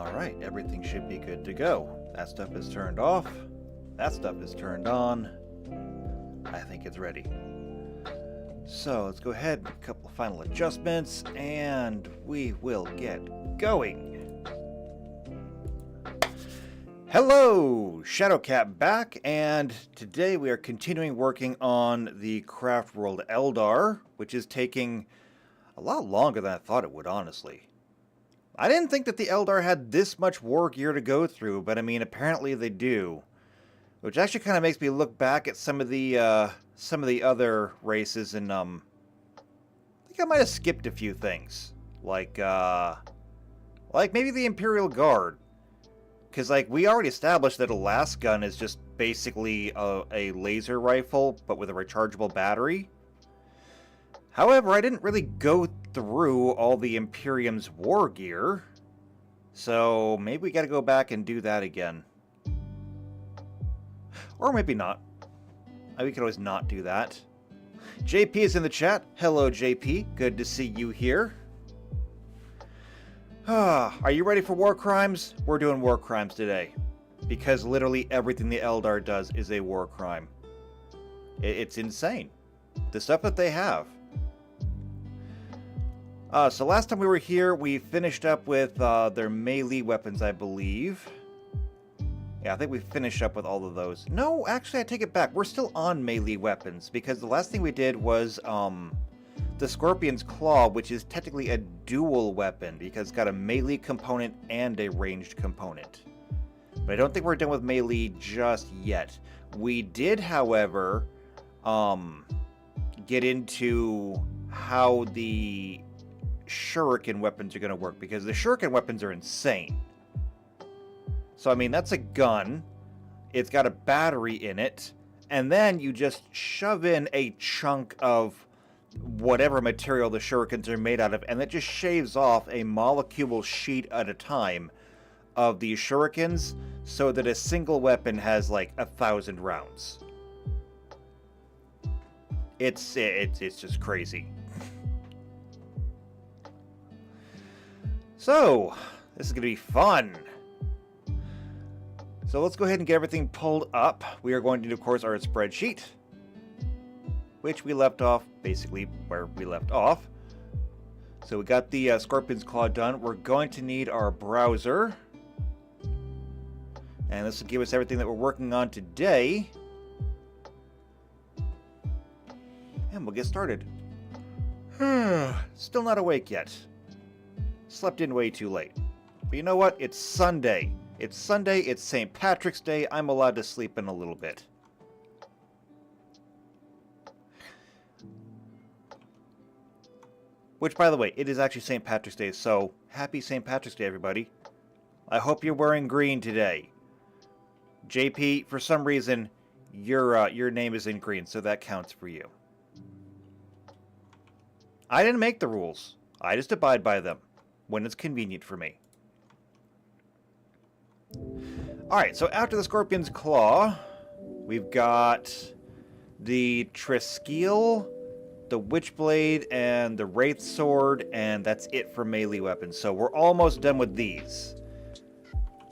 Alright, everything should be good to go. That stuff is turned off. That stuff is turned on. I think it's ready. So let's go ahead, a couple of final adjustments, and we will get going. Hello! Shadowcat back, and today we are continuing working on the craft world Eldar, which is taking a lot longer than I thought it would, honestly. I didn't think that the Eldar had this much war gear to go through, but I mean, apparently they do. Which actually kind of makes me look back at some of the other races, and I think I might have skipped a few things, like maybe the Imperial Guard, because like we already established that a last gun is just basically a laser rifle, but with a rechargeable battery. However, I didn't really go through all the Imperium's war gear, so maybe we got to go back and do that again. Or maybe not. We could always not do that. JP is in the chat. Hello, JP. Good to see you here. Are you ready for Warcrimes? We're doing Warcrimes today. Because literally everything the Eldar does is a war crime. It's insane. The stuff that they have. So last time we were here, we finished up with their melee weapons, I believe. Yeah, I think we finished up with all of those. No, actually, I take it back. We're still on melee weapons, because the last thing we did was the Scorpion's Claw, which is technically a dual weapon, because it's got a melee component and a ranged component. But I don't think we're done with melee just yet. We did, however, get into how the shuriken weapons are going to work, because the shuriken weapons are insane. So, I mean, that's a gun, it's got a battery in it, and then you just shove in a chunk of whatever material the shurikens are made out of, and that just shaves off a molecule sheet at a time of these shurikens, so that a single weapon has, like, 1,000 rounds. It's just crazy. So, this is going to be fun. So let's go ahead and get everything pulled up. We are going to do, of course, our spreadsheet, which we left off basically where we left off. So we got the Scorpion's Claw done. We're going to need our browser. And this will give us everything that we're working on today. And we'll get started. Still not awake yet. Slept in way too late. But you know what? It's Sunday. It's Sunday, it's St. Patrick's Day, I'm allowed to sleep in a little bit. Which, by the way, it is actually St. Patrick's Day, so happy St. Patrick's Day, everybody. I hope you're wearing green today. JP, for some reason, your name is in green, so that counts for you. I didn't make the rules. I just abide by them when it's convenient for me. Alright, so after the Scorpion's Claw, we've got the Triskele, the Witchblade, and the Wraith Sword, and that's it for melee weapons. So we're almost done with these.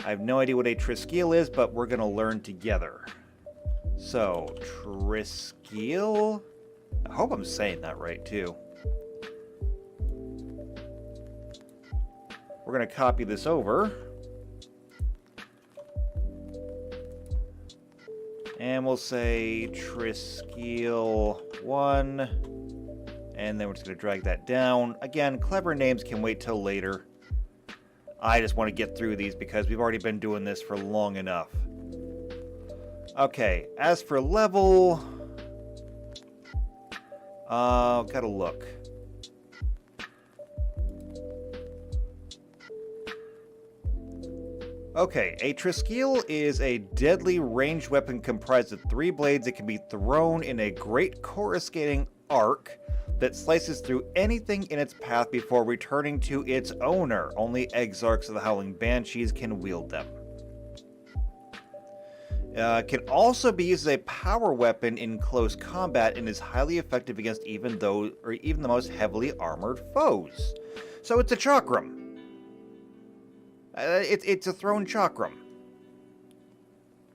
I have no idea what a Triskele is, but we're going to learn together. So, Triskele? I hope I'm saying that right, too. We're going to copy this over. And we'll say Triskele 1. And then we're just going to drag that down. Again, clever names can wait till later. I just want to get through these because we've already been doing this for long enough. Okay, as for level... gotta look. Okay, a Triskele is a deadly ranged weapon comprised of 3 blades that can be thrown in a great coruscating arc that slices through anything in its path before returning to its owner. Only Exarchs of the Howling Banshees can wield them. Can also be used as a power weapon in close combat and is highly effective against even the most heavily armored foes. So it's a chakram. It's a thrown chakram.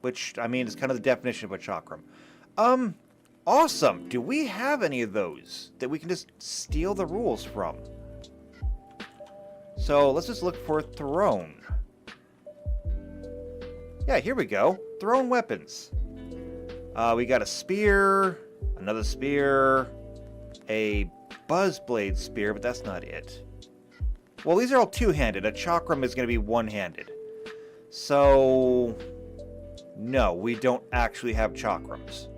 Which, I mean, is kind of the definition of a chakram. Awesome. Do we have any of those that we can just steal the rules from? So, let's just look for thrown. Yeah, here we go. Thrown weapons. We got a spear, another spear, a buzzblade spear, but that's not it. Well, these are all two-handed. A chakram is going to be one-handed. So, no, we don't actually have chakrams.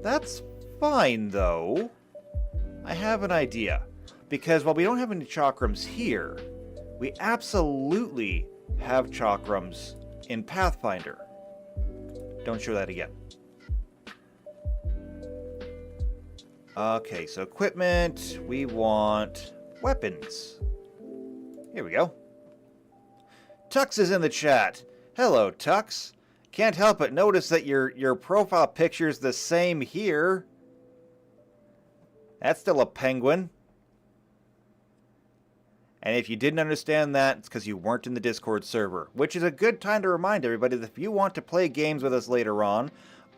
That's fine, though. I have an idea. Because while we don't have any chakrams here, we absolutely have chakrams in Pathfinder. Don't show that again. Okay, so equipment, we want weapons. Here we go. Tux is in the chat. Hello, Tux. Can't help but notice that your profile picture's the same here. That's still a penguin. And if you didn't understand that, it's because you weren't in the Discord server, which is a good time to remind everybody that if you want to play games with us later on,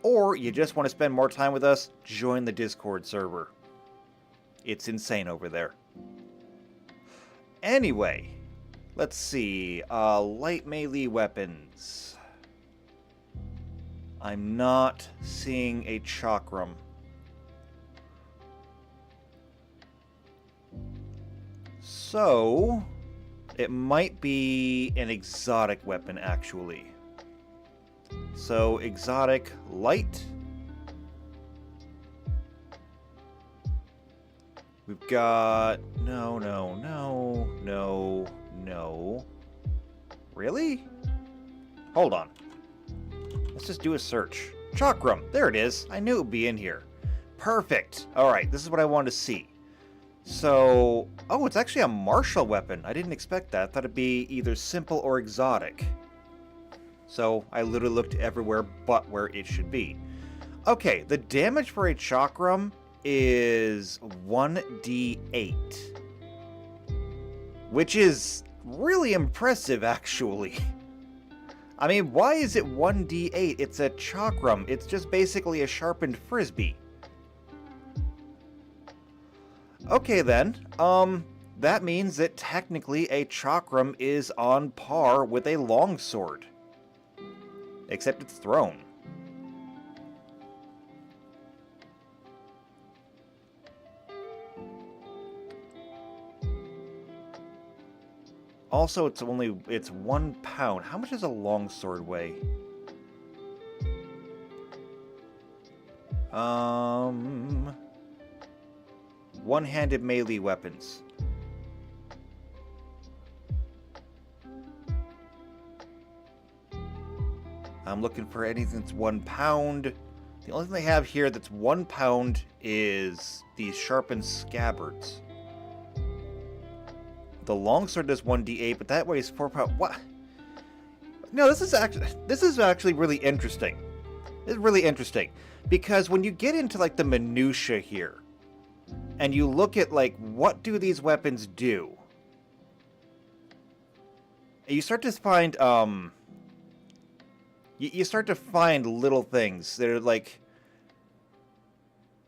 or you just want to spend more time with us, join the Discord server. It's insane over there. Anyway, let's see. Light melee weapons. I'm not seeing a chakram. So, it might be an exotic weapon, actually. So, exotic light. We've got... No. Really? Hold on. Let's just do a search. Chakram. There it is. I knew it would be in here. Perfect. Alright, this is what I wanted to see. So... Oh, it's actually a martial weapon. I didn't expect that. I thought it'd be either simple or exotic. So, I literally looked everywhere but where it should be. Okay, the damage for a chakram is 1d8. Which is really impressive, actually. I mean, why is it 1d8? It's a chakram. It's just basically a sharpened frisbee. Okay then, that means that technically a chakram is on par with a longsword. Except it's thrown. Also, it's 1 pound. How much does a longsword weigh? One-handed melee weapons. I'm looking for anything that's 1 pound. The only thing they have here that's 1 pound is these sharpened scabbards. The longsword does 1d8, but that weighs 4 pounds. What? No, this is actually really interesting. It's really interesting because when you get into like the minutia here, and you look at like what do these weapons do, you start to find you start to find little things that are like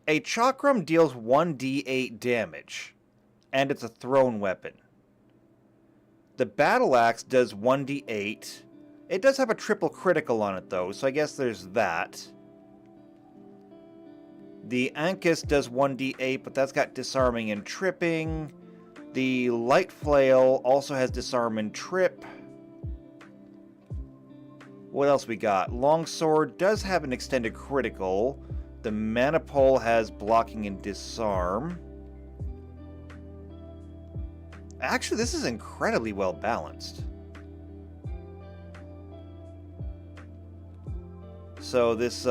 a chakram deals 1d8 damage, and it's a thrown weapon. The battle axe does 1d8. It does have a triple critical on it though, so I guess there's that. The Ankus does 1d8, but that's got disarming and tripping. The light flail also has disarm and trip. What else we got? Longsword does have an extended critical. The mana pole has blocking and disarm. Actually, this is incredibly well balanced. So this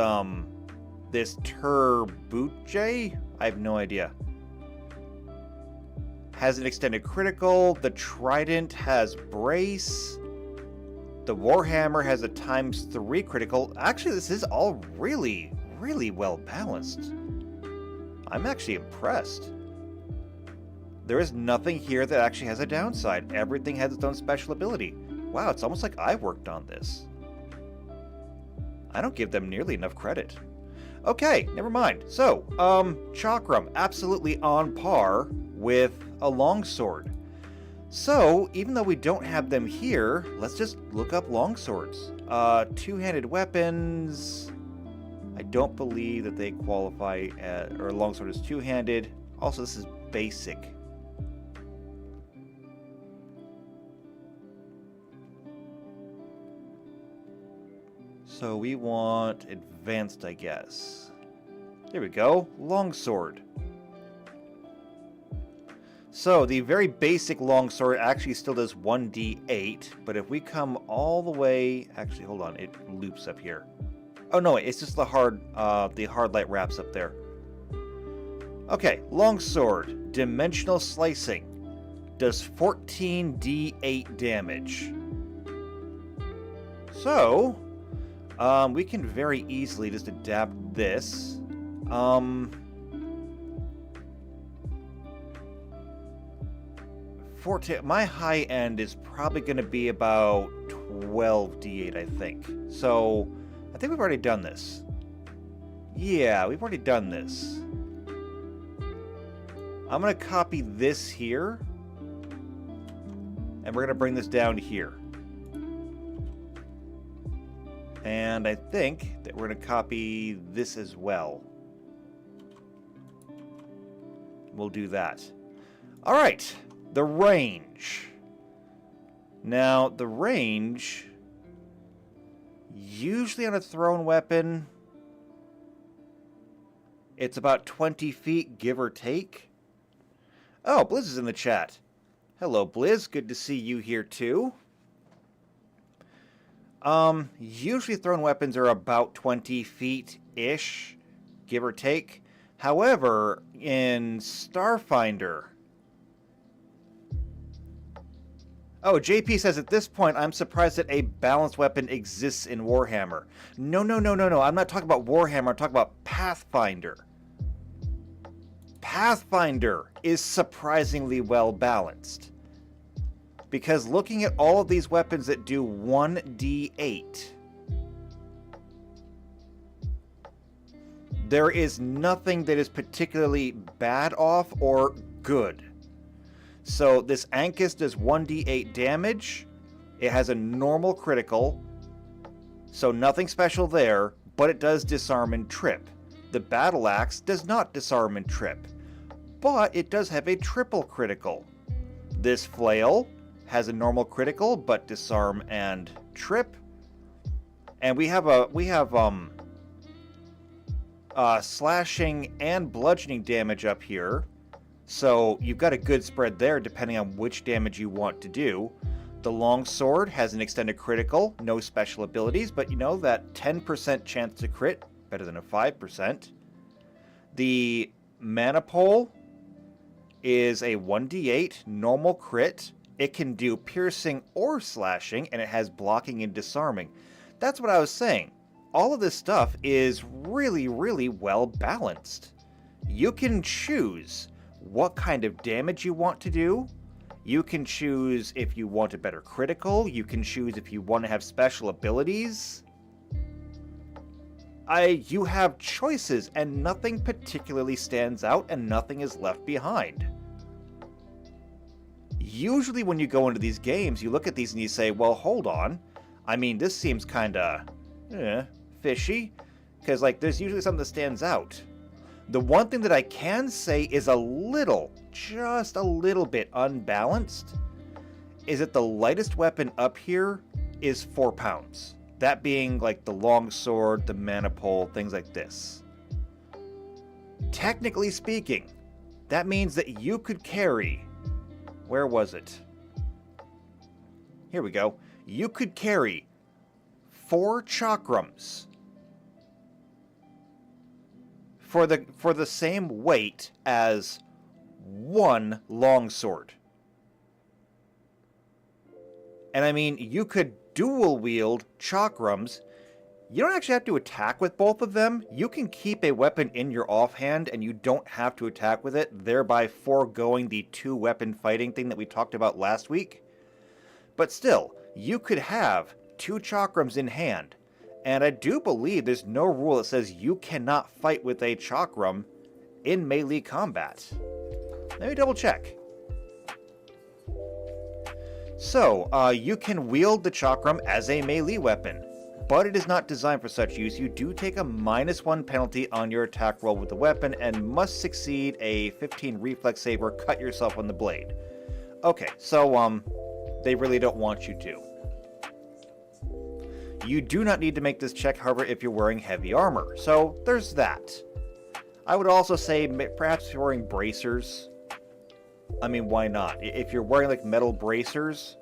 Turbuche, I have no idea, has an extended critical. The Trident has brace. The Warhammer has a ×3 critical. Actually, this is all really, really well balanced. I'm actually impressed. There is nothing here that actually has a downside. Everything has its own special ability. Wow, it's almost like I worked on this. I don't give them nearly enough credit. Okay, never mind. So, Chakram, absolutely on par with a longsword. So, even though we don't have them here, let's just look up longswords. Two-handed weapons. I don't believe that they qualify or longsword is two-handed. Also, this is basic. So we want advanced, I guess. There we go. Longsword. So the very basic longsword actually still does 1d8, but if we come all the way... Actually, hold on. It loops up here. Oh, no, it's just the hard light wraps up there. Okay, longsword. Dimensional slicing. Does 14d8 damage. So... we can very easily just adapt this. My high end is probably going to be about 12d8, I think. So, I think we've already done this. Yeah, we've already done this. I'm going to copy this here. And we're going to bring this down to here. And I think that we're going to copy this as well. We'll do that. All right, the range. Now, the range, usually on a thrown weapon, it's about 20 feet, give or take. Oh, Blizz is in the chat. Hello, Blizz. Good to see you here, too. Usually thrown weapons are about 20 feet-ish, give or take. However, in Starfinder... Oh, JP says, at this point, I'm surprised that a balanced weapon exists in Warhammer. No. I'm not talking about Warhammer, I'm talking about Pathfinder. Pathfinder is surprisingly well balanced. Because looking at all of these weapons that do 1d8, there is nothing that is particularly bad off or good. So this Ankus does 1d8 damage. It has a normal critical, so nothing special there, but it does disarm and trip. The Battle Axe does not disarm and trip, but it does have a triple critical. This Flail has a normal critical, but disarm and trip. And we have slashing and bludgeoning damage up here. So you've got a good spread there depending on which damage you want to do. The longsword has an extended critical, no special abilities, but you know that 10% chance to crit, better than a 5%. The mana pole is a 1d8 normal crit. It can do piercing or slashing, and it has blocking and disarming. That's what I was saying. All of this stuff is really, really well balanced. You can choose what kind of damage you want to do. You can choose if you want a better critical. You can choose if you want to have special abilities. You have choices, and nothing particularly stands out, and nothing is left behind. Usually when you go into these games, you look at these and you say, well, hold on. I mean, this seems kind of fishy, because like there's usually something that stands out. The one thing that I can say is just a little bit unbalanced, is that the lightest weapon up here is 4 pounds. That being like the longsword, the mana pole, things like this. Technically speaking, that means that you could carry... Where was it? Here we go. You could carry 4 chakrams for the same weight as 1 longsword. And I mean, you could dual wield chakrams You don't actually have to attack with both of them. You can keep a weapon in your offhand and you don't have to attack with it, thereby foregoing the 2-weapon fighting thing that we talked about last week. But still, you could have 2 chakrams in hand, and I do believe there's no rule that says you cannot fight with a chakram in melee combat. Let me double check. So, you can wield the chakram as a melee weapon, but it is not designed for such use. You do take a -1 penalty on your attack roll with the weapon and must succeed a 15 reflex save or cut yourself on the blade. Okay, so, they really don't want you to. You do not need to make this check, however, if you're wearing heavy armor, so there's that. I would also say perhaps if you're wearing bracers. I mean, why not? If you're wearing like metal bracers,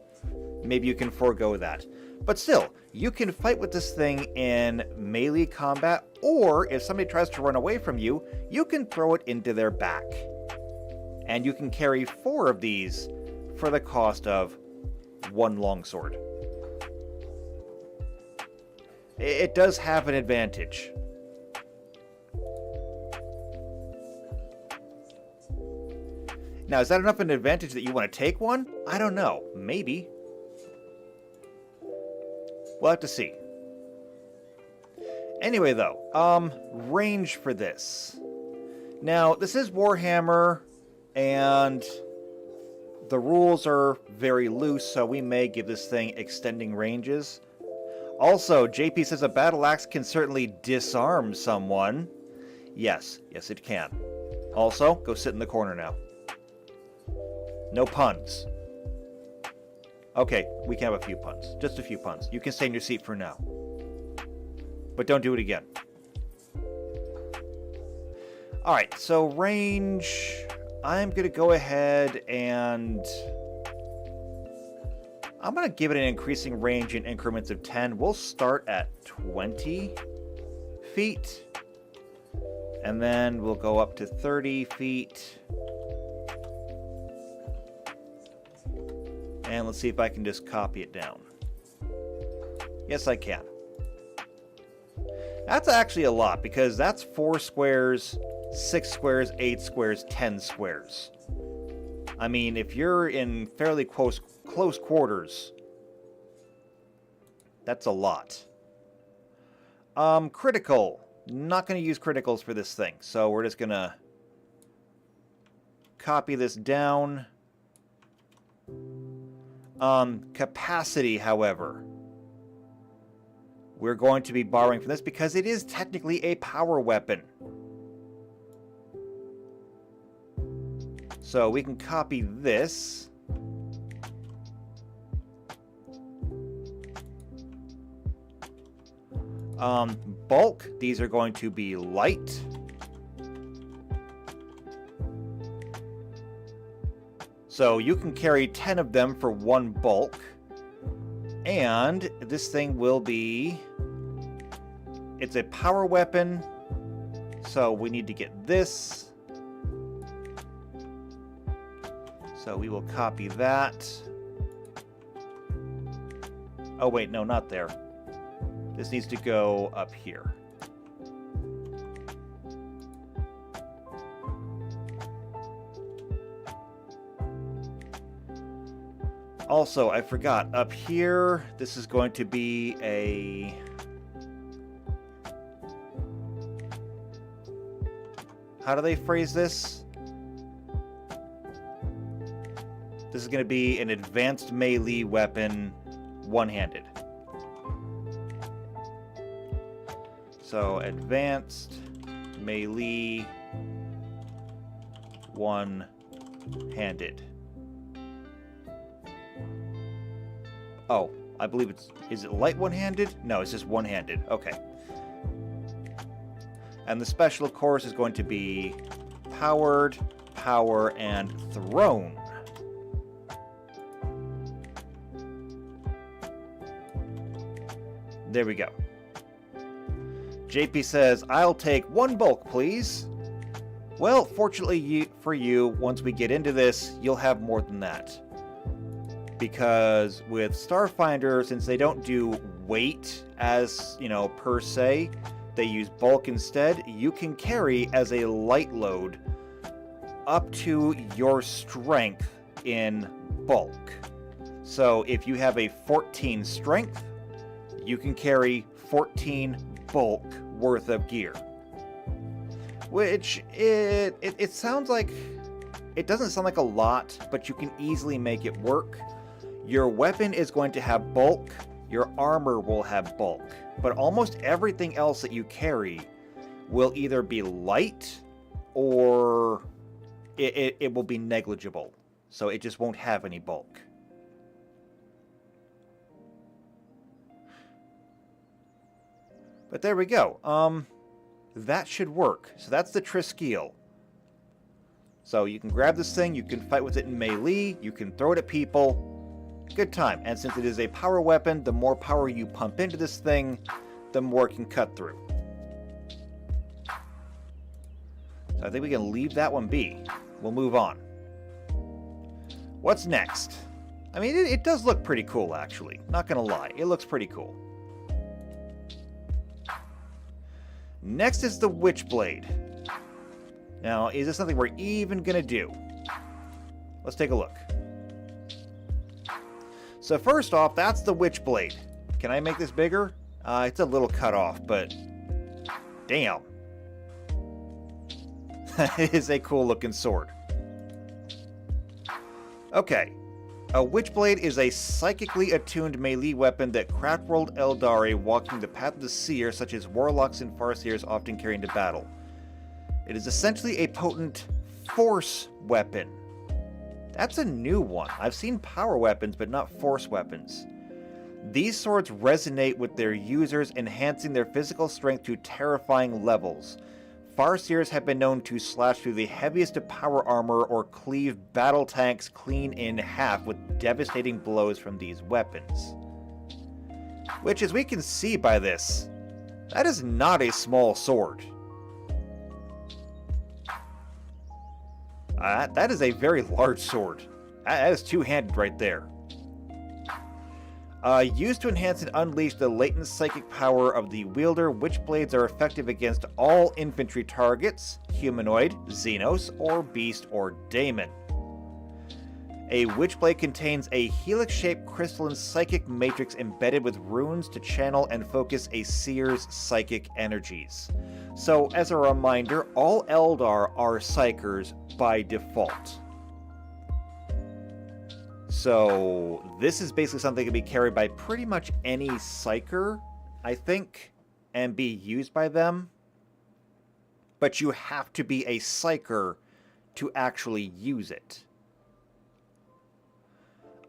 maybe you can forego that. But still, you can fight with this thing in melee combat, or if somebody tries to run away from you, you can throw it into their back. And you can carry 4 of these for the cost of 1 longsword. It does have an advantage. Now, is that enough of an advantage that you want to take one? I don't know. Maybe. We'll have to see. Anyway, though, range for this. Now, this is Warhammer, and the rules are very loose, so we may give this thing extending ranges. Also, JP says a battle axe can certainly disarm someone. Yes, it can. Also, go sit in the corner now. No puns. Okay, we can have a few puns. Just a few puns. You can stay in your seat for now. But don't do it again. Alright, so range... I'm going to go ahead and... I'm going to give it an increasing range in increments of 10. We'll start at 20 feet. And then we'll go up to 30 feet. And let's see if I can just copy it down. Yes, I can. That's actually a lot, because that's 4 squares, 6 squares, 8 squares, 10 squares. I mean, if you're in fairly close quarters, that's a lot. Critical. Not going to use criticals for this thing, so we're just going to copy this down. Capacity, however, we're going to be borrowing from this because it is technically a power weapon. So we can copy this. Bulk, these are going to be light. So you can carry 10 of them for 1 bulk. And this thing will be... It's a power weapon. So we need to get this. So we will copy that. Oh wait, no, not there. This needs to go up here. Also, I forgot, up here, this is going to be a... How do they phrase this? This is going to be an advanced melee weapon, one-handed. So, advanced melee, one-handed. Oh, I believe it's... Is it light one-handed? No, it's just one-handed. Okay. And the special, of course, is going to be powered, power, and thrown. There we go. JP says, I'll take 1 bulk, please. Well, fortunately for you, once we get into this, you'll have more than that. because with Starfinder, since they don't do weight as, per se, they use bulk instead, you can carry as a light load up to your strength in bulk. So if you have a 14 strength, you can carry 14 bulk worth of gear. Which, it sounds like, it doesn't sound like a lot, but you can easily make it work. Your weapon is going to have bulk, your armor will have bulk, but almost everything else that you carry will either be light or it will be negligible. So it just won't have any bulk. But there we go. That should work. So that's the Triskele. So you can grab this thing, you can fight with it in melee, you can throw it at people. Good time. And since it is a power weapon, the more power you pump into this thing, the more it can cut through. So I think we can leave that one be. We'll move on. What's next? I mean, it does look pretty cool, actually. Not gonna lie, it looks pretty cool. Next is the Witchblade. Now, is this something we're even gonna do? Let's take a look. So first off, that's the Witchblade. Can I make this bigger? It's a little cut off, but damn. It is a cool looking sword. Okay. A Witchblade is a psychically attuned melee weapon that Craftworld Eldar walking the path of the seer, such as warlocks and farseers, often carry into battle. It is essentially a potent force weapon. That's a new one. I've seen power weapons, but not force weapons. These swords resonate with their users, enhancing their physical strength to terrifying levels. Farseers have been known to slash through the heaviest of power armor or cleave battle tanks clean in half with devastating blows from these weapons. Which, as we can see by this, that is not a small sword. That is a very large sword. That is two-handed right there. Used to enhance and unleash the latent psychic power of the wielder, Witchblades are effective against all infantry targets, humanoid, Xenos, or beast, or daemon. A Witchblade contains a helix-shaped crystalline psychic matrix embedded with runes to channel and focus a seer's psychic energies. So, as a reminder, all Eldar are psychers by default. So, this is basically something that can be carried by pretty much any psyker, I think, and be used by them. But you have to be a psyker to actually use it.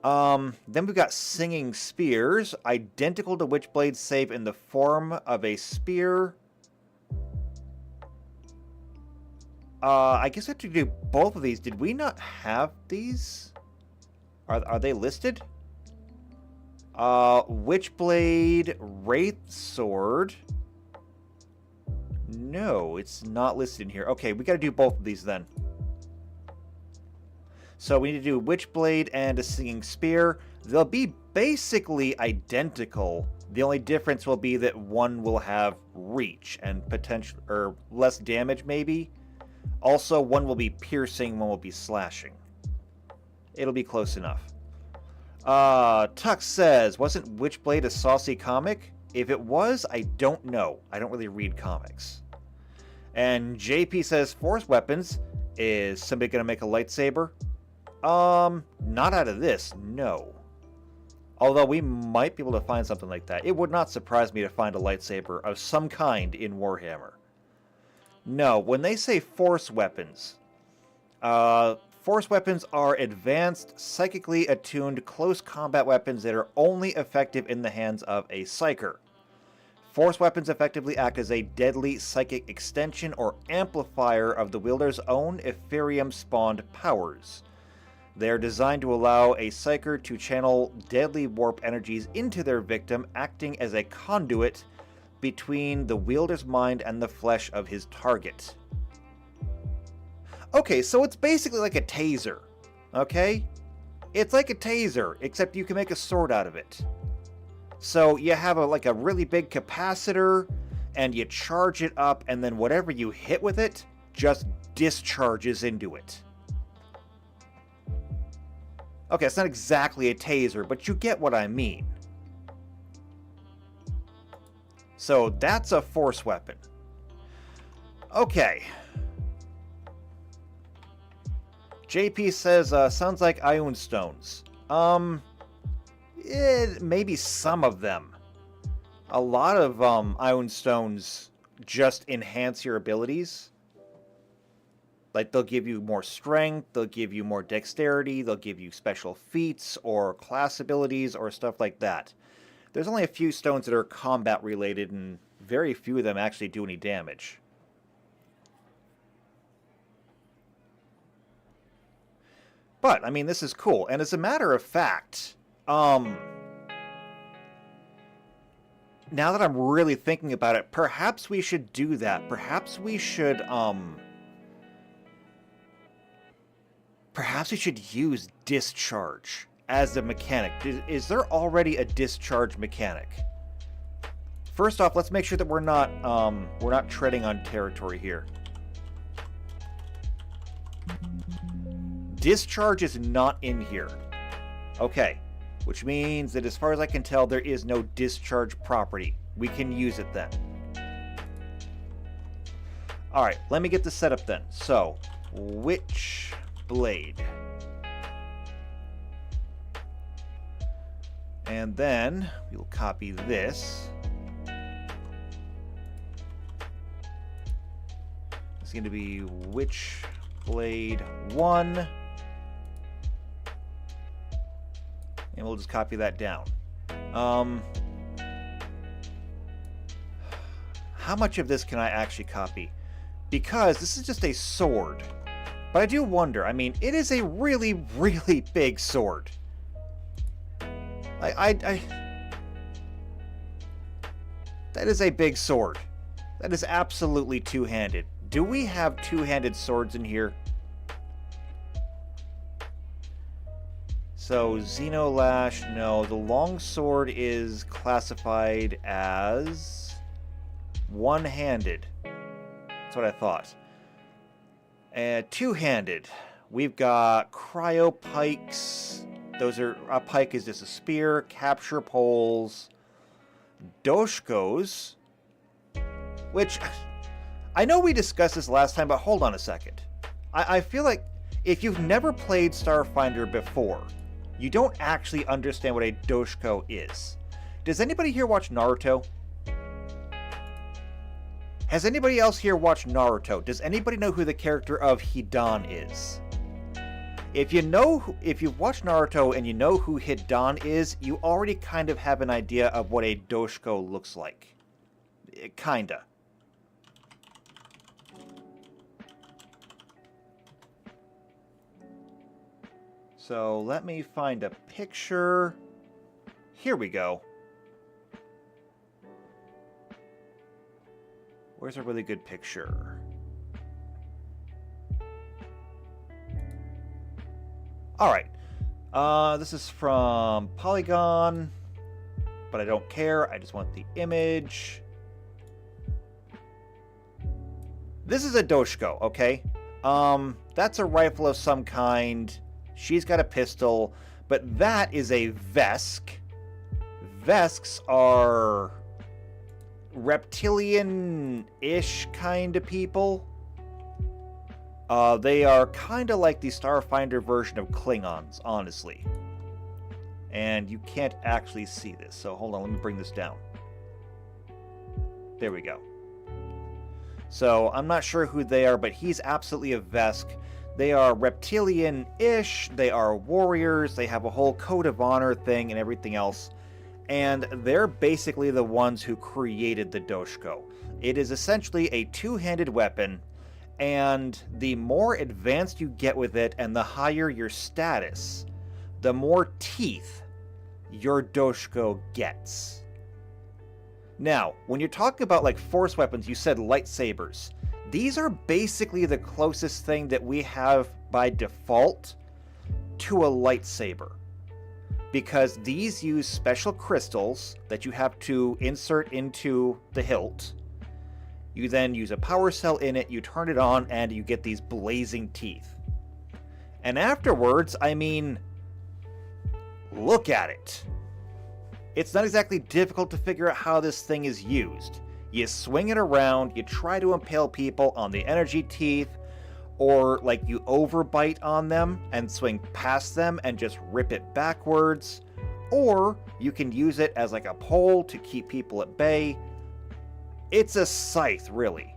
Then we've got Singing Spears, identical to Witchblades, save in the form of a spear. I guess I have to do both of these. Did we not have these? Are they listed? Witchblade, Wraith Sword. No, it's not listed in here. Okay, we gotta do both of these then. So we need to do Witchblade and a Singing Spear. They'll be basically identical. The only difference will be that one will have reach and potential, or less damage maybe. Also, one will be piercing, one will be slashing. It'll be close enough. Tux says, wasn't Witchblade a saucy comic? If it was, I don't know. I don't really read comics. And JP says, force weapons. Is somebody going to make a lightsaber? Not out of this, no. Although we might be able to find something like that. It would not surprise me to find a lightsaber of some kind in Warhammer. No, when they say force weapons, force weapons are advanced, psychically attuned, close combat weapons that are only effective in the hands of a psyker. Force weapons effectively act as a deadly psychic extension or amplifier of the wielder's own Ethereum-spawned powers. They are designed to allow a psyker to channel deadly warp energies into their victim, acting as a conduit between the wielder's mind and the flesh of his target. Okay, so it's basically like a taser, okay? It's like a taser, except you can make a sword out of it. So you have like a really big capacitor, and you charge it up, and then whatever you hit with it just discharges into it. Okay, it's not exactly a taser, but you get what I mean. So that's a force weapon. Okay. JP says, sounds like Ioun stones. Maybe some of them. A lot of Ioun stones just enhance your abilities. Like, they'll give you more strength, they'll give you more dexterity, they'll give you special feats or class abilities or stuff like that. There's only a few stones that are combat related, and very few of them actually do any damage. But, I mean, this is cool. And as a matter of fact, now that I'm really thinking about it, perhaps we should do that. Perhaps we should use discharge as the mechanic. Is there already a discharge mechanic? First off, let's make sure that we're not treading on territory here. Discharge is not in here. Okay, which means that as far as I can tell, there is no discharge property. We can use it then. Alright, let me get this set up then. So, which blade? And then we will copy this. It's going to be which blade 1. And we'll just copy that down. How much of this can I actually copy? Because this is just a sword. But I do wonder, I mean, it is a really, really big sword. That is a big sword. That is absolutely two-handed. Do we have two-handed swords in here? So, Xenolash, no. The longsword is classified as one-handed. That's what I thought. And two-handed. We've got cryo pikes. Those are, a pike is just a spear. Capture poles. Doshkos. Which, I know we discussed this last time, but hold on a second. I feel like if you've never played Starfinder before, you don't actually understand what a Doshko is. Does anybody here watch Naruto? Has anybody else here watched Naruto? Does anybody know who the character of Hidan is? If you've watched Naruto and you know who Hidan is, you already kind of have an idea of what a Doshko looks like. Kinda. So let me find a picture. Here we go. Where's a really good picture? Alright. This is from Polygon, but I don't care. I just want the image. This is a Doshko, okay? That's a rifle of some kind. She's got a pistol, but that is a Vesk. Vesks are reptilian-ish kind of people. They are kind of like the Starfinder version of Klingons, honestly. And you can't actually see this, so hold on, let me bring this down. There we go. So, I'm not sure who they are, but he's absolutely a Vesk. They are reptilian-ish, they are warriors, they have a whole code of honor thing and everything else. And they're basically the ones who created the Doshko. It is essentially a two-handed weapon, and the more advanced you get with it and the higher your status, the more teeth your Doshko gets. Now, when you're talking about like force weapons, you said lightsabers. These are basically the closest thing that we have by default to a lightsaber, because these use special crystals that you have to insert into the hilt. You then use a power cell in it, you turn it on, and you get these blazing teeth. And afterwards, I mean, look at it. It's not exactly difficult to figure out how this thing is used. You swing it around, you try to impale people on the energy teeth, or like you overbite on them and swing past them and just rip it backwards, or you can use it as like a pole to keep people at bay. It's a scythe, really.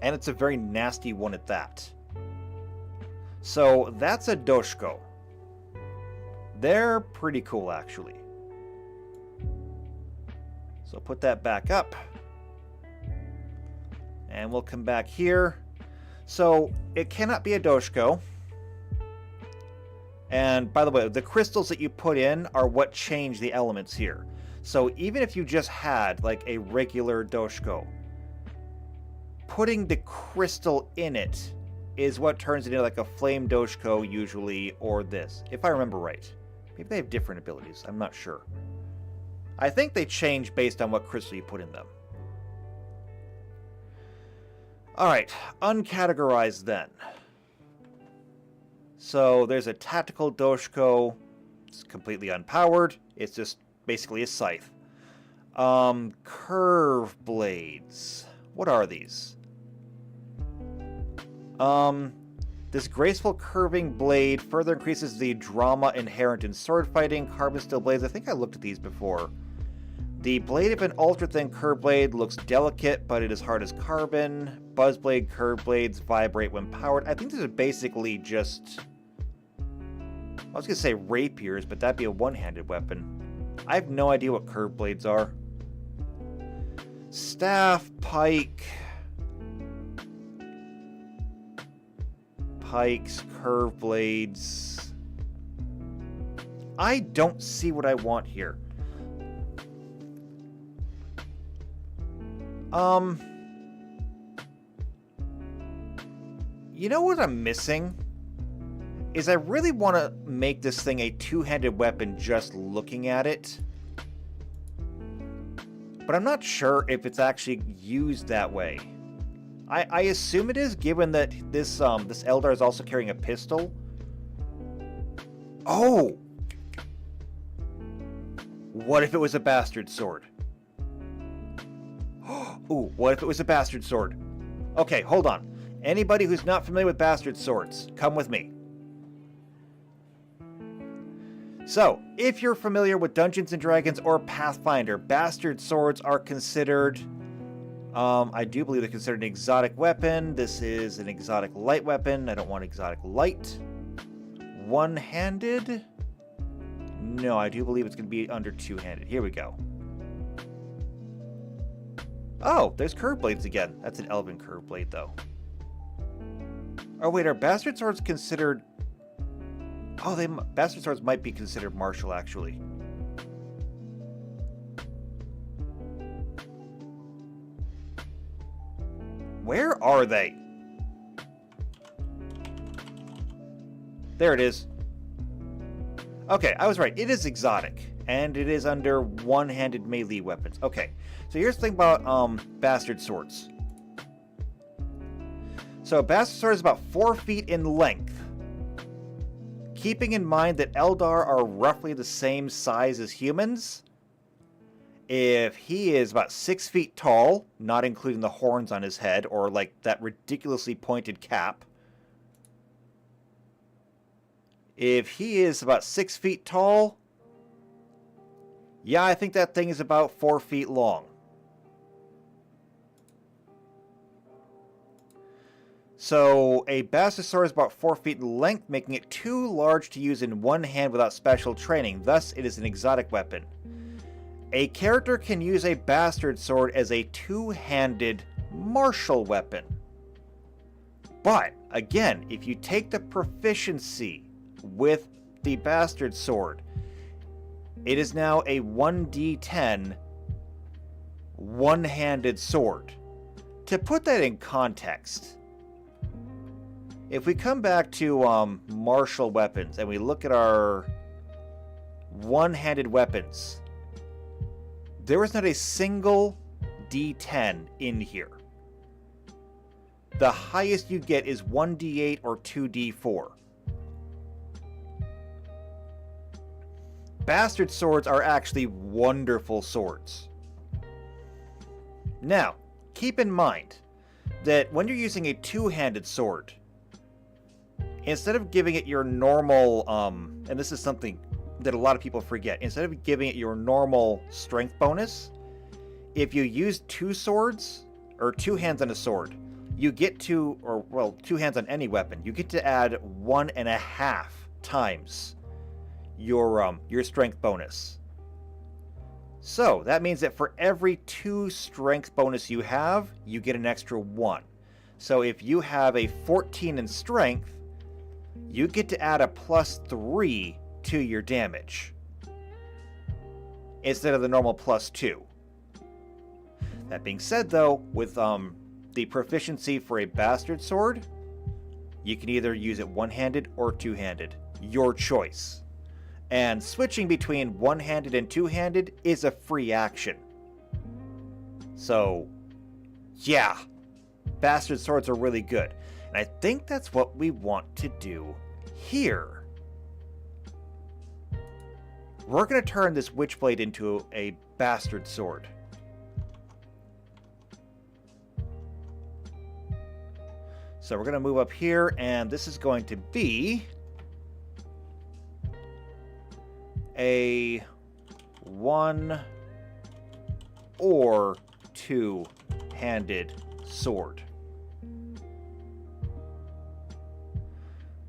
And it's a very nasty one at that. So that's a Doshko. They're pretty cool, actually. So put that back up. And we'll come back here. So it cannot be a Doshko. And by the way, the crystals that you put in are what change the elements here. So even if you just had like a regular Doshko, putting the crystal in it is what turns it into like a flame Doshko usually, or this, if I remember right. Maybe they have different abilities, I'm not sure. I think they change based on what crystal you put in them. Alright, uncategorized then. So there's a tactical Doshko. It's completely unpowered. It's just basically a scythe. Curve blades. What are these? This graceful curving blade further increases the drama inherent in sword fighting. Carbon steel blades. I think I looked at these before. The blade of an ultra-thin curved blade looks delicate, but it is hard as carbon. Buzzblade curved blades vibrate when powered. I think these are basically just... I was going to say rapiers, but that'd be a one-handed weapon. I have no idea what curved blades are. Staff, pike... Pikes, curved blades... I don't see what I want here. You know what I'm missing? Is I really want to make this thing a two-handed weapon just looking at it. But I'm not sure if it's actually used that way. I assume it is, given that this Eldar is also carrying a pistol. Oh! What if it was a bastard sword? Ooh, what if it was a bastard sword? Okay, hold on. Anybody who's not familiar with bastard swords, come with me. So, if you're familiar with Dungeons & Dragons or Pathfinder, bastard swords are considered... I do believe they're considered an exotic weapon. This is an exotic light weapon. I don't want exotic light. One-handed? No, I do believe it's going to be under two-handed. Here we go. Oh, there's curved blades again. That's an elven curved blade, though. Oh, wait, are bastard swords considered... Oh, bastard swords might be considered martial, actually. Where are they? There it is. Okay, I was right. It is exotic. And it is under one-handed melee weapons. Okay, so here's the thing about bastard swords. So a bastard sword is about 4 feet in length. Keeping in mind that Eldar are roughly the same size as humans, if he is about 6 feet tall, not including the horns on his head or like that ridiculously pointed cap, if he is about 6 feet tall, yeah, I think that thing is about 4 feet long. So a bastard sword is about 4 feet in length, making it too large to use in one hand without special training. Thus, it is an exotic weapon. A character can use a bastard sword as a two-handed martial weapon. But, again, if you take the proficiency with the bastard sword, it is now a 1d10 one-handed sword. To put that in context, if we come back to martial weapons and we look at our one-handed weapons, there is not a single D10 in here. The highest you get is 1d8 or 2d4. Bastard swords are actually wonderful swords. Now, keep in mind that when you're using a two-handed sword, instead of giving it your normal, and this is something that a lot of people forget, instead of giving it your normal strength bonus, if you use two swords, or two hands on a sword, you get to, or well, two hands on any weapon, you get to add 1.5 times your strength bonus. So that means that for every 2 strength bonus you have, you get an extra 1. So if you have a 14 in strength, you get to add a +3 to your damage instead of the normal +2. That being said, though, with the proficiency for a bastard sword, you can either use it one-handed or two-handed. Your choice. And switching between one-handed and two-handed is a free action. So, yeah, bastard swords are really good. And I think that's what we want to do here. We're going to turn this Witchblade into a bastard sword. So we're going to move up here, and this is going to be a 1 or 2-handed sword.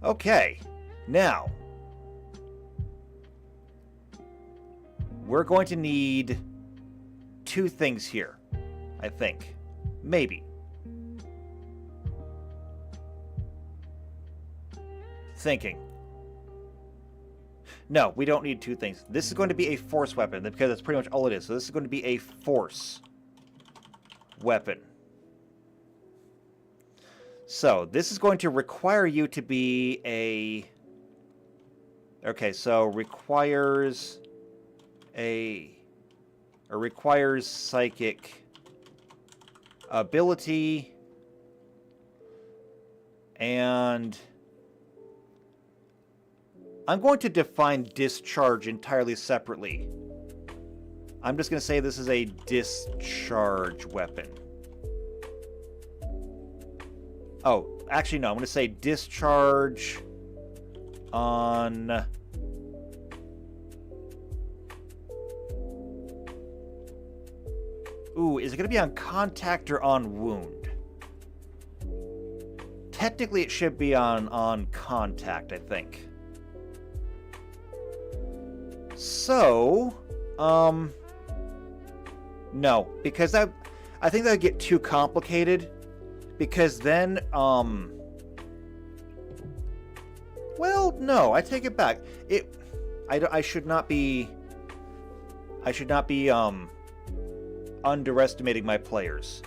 Okay, now we're going to need 2 things here, I think. Maybe. Thinking. No, we don't need 2 things. This is going to be a force weapon, because that's pretty much all it is. So this is going to be a force weapon. So this is going to require you to be a... Okay, so requires requires psychic ability, and I'm going to define discharge entirely separately. I'm just going to say this is a discharge weapon. Oh, actually no, I'm going to say discharge on... Ooh, is it going to be on contact or on wound? Technically it should be on contact, I think. So, no, because I think that would get too complicated, because then, well, no, I take it back. I should not be underestimating my players.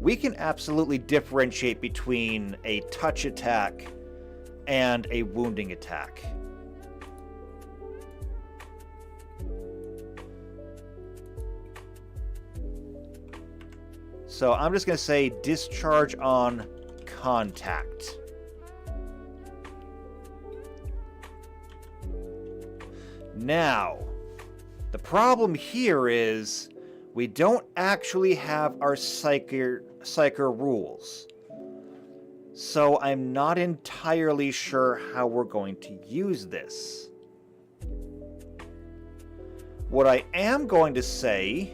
We can absolutely differentiate between a touch attack and a wounding attack. So I'm just going to say discharge on contact. Now, the problem here is we don't actually have our Psyker rules. So I'm not entirely sure how we're going to use this. What I am going to say...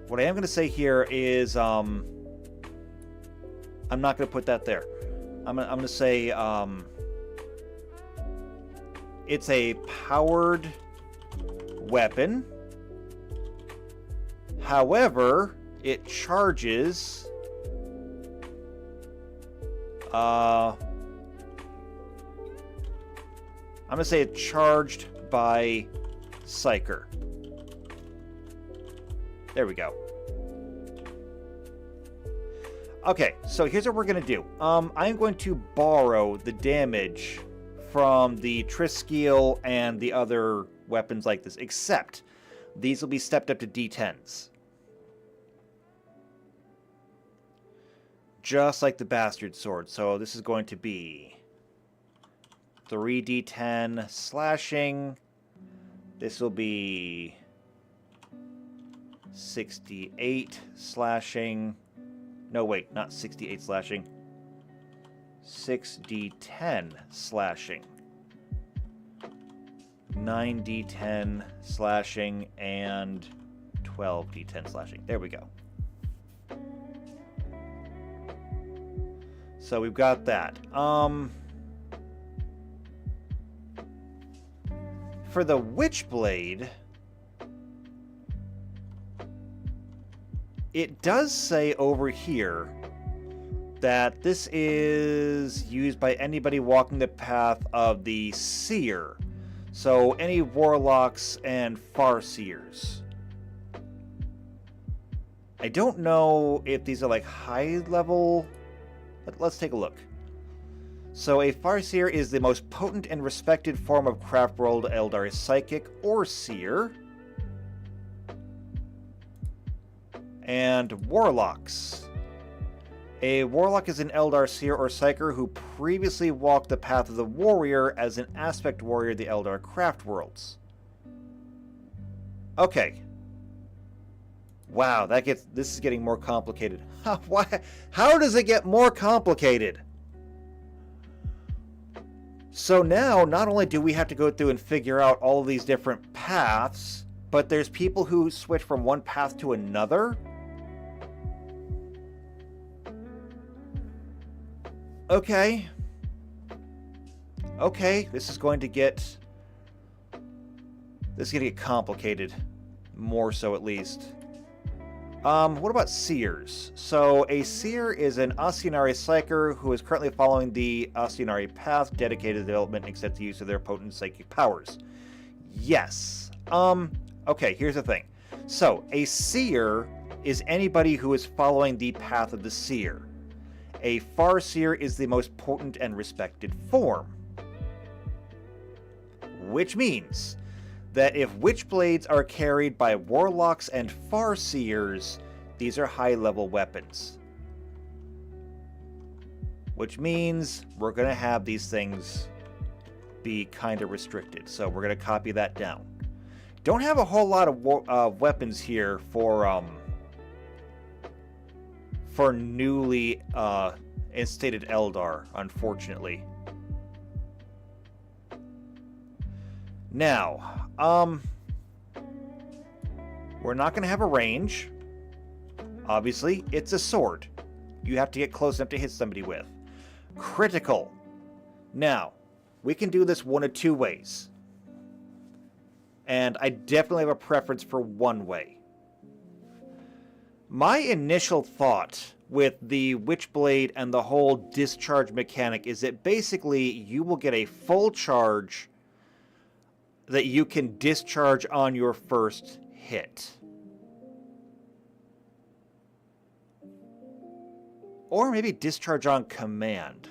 What I am going to say here is, I'm not going to put that there. I'm going to say, it's a powered weapon. However, it charges, I'm going to say it's charged by Psyker. There we go. Okay, so here's what we're going to do. I'm going to borrow the damage from the Triskiel and the other weapons like this, except these will be stepped up to D10s. Just like the Bastard Sword. So this is going to be 3d10 slashing. This will be 68 slashing. No, wait, not 68 slashing. 6d10 slashing. 9d10 slashing and 12d10 slashing. There we go. So we've got that. For the Witchblade, it does say over here that this is used by anybody walking the path of the Seer. So any Warlocks and Farseers. I don't know if these are like high level. Let's take a look. So a Farseer is the most potent and respected form of craft world Eldar Psychic or Seer. And Warlocks. A Warlock is an Eldar Seer or Psyker who previously walked the path of the Warrior as an aspect warrior of the Eldar craft worlds. Okay. Wow, this is getting more complicated. How does it get more complicated? So now, not only do we have to go through and figure out all of these different paths, but there's people who switch from one path to another. Okay. Okay, this is going to get complicated. More so, at least. What about Seers? So, a Seer is an Ascianari Psyker who is currently following the Ascianari path, dedicated to development and extensive use of their potent psychic powers. Yes. Okay, here's the thing. So, a Seer is anybody who is following the path of the Seer. A Farseer is the most potent and respected form. Which means that if Witchblades are carried by Warlocks and Farseers, these are high-level weapons. Which means we're going to have these things be kind of restricted. So we're going to copy that down. Don't have a whole lot of weapons here for newly instated Eldar, unfortunately. Now, we're not going to have a range. Obviously, it's a sword. You have to get close enough to hit somebody with. Critical. Now, we can do this one of two ways. And I definitely have a preference for one way. My initial thought with the Witchblade and the whole discharge mechanic is that basically you will get a full charge that you can discharge on your first hit. Or maybe discharge on command.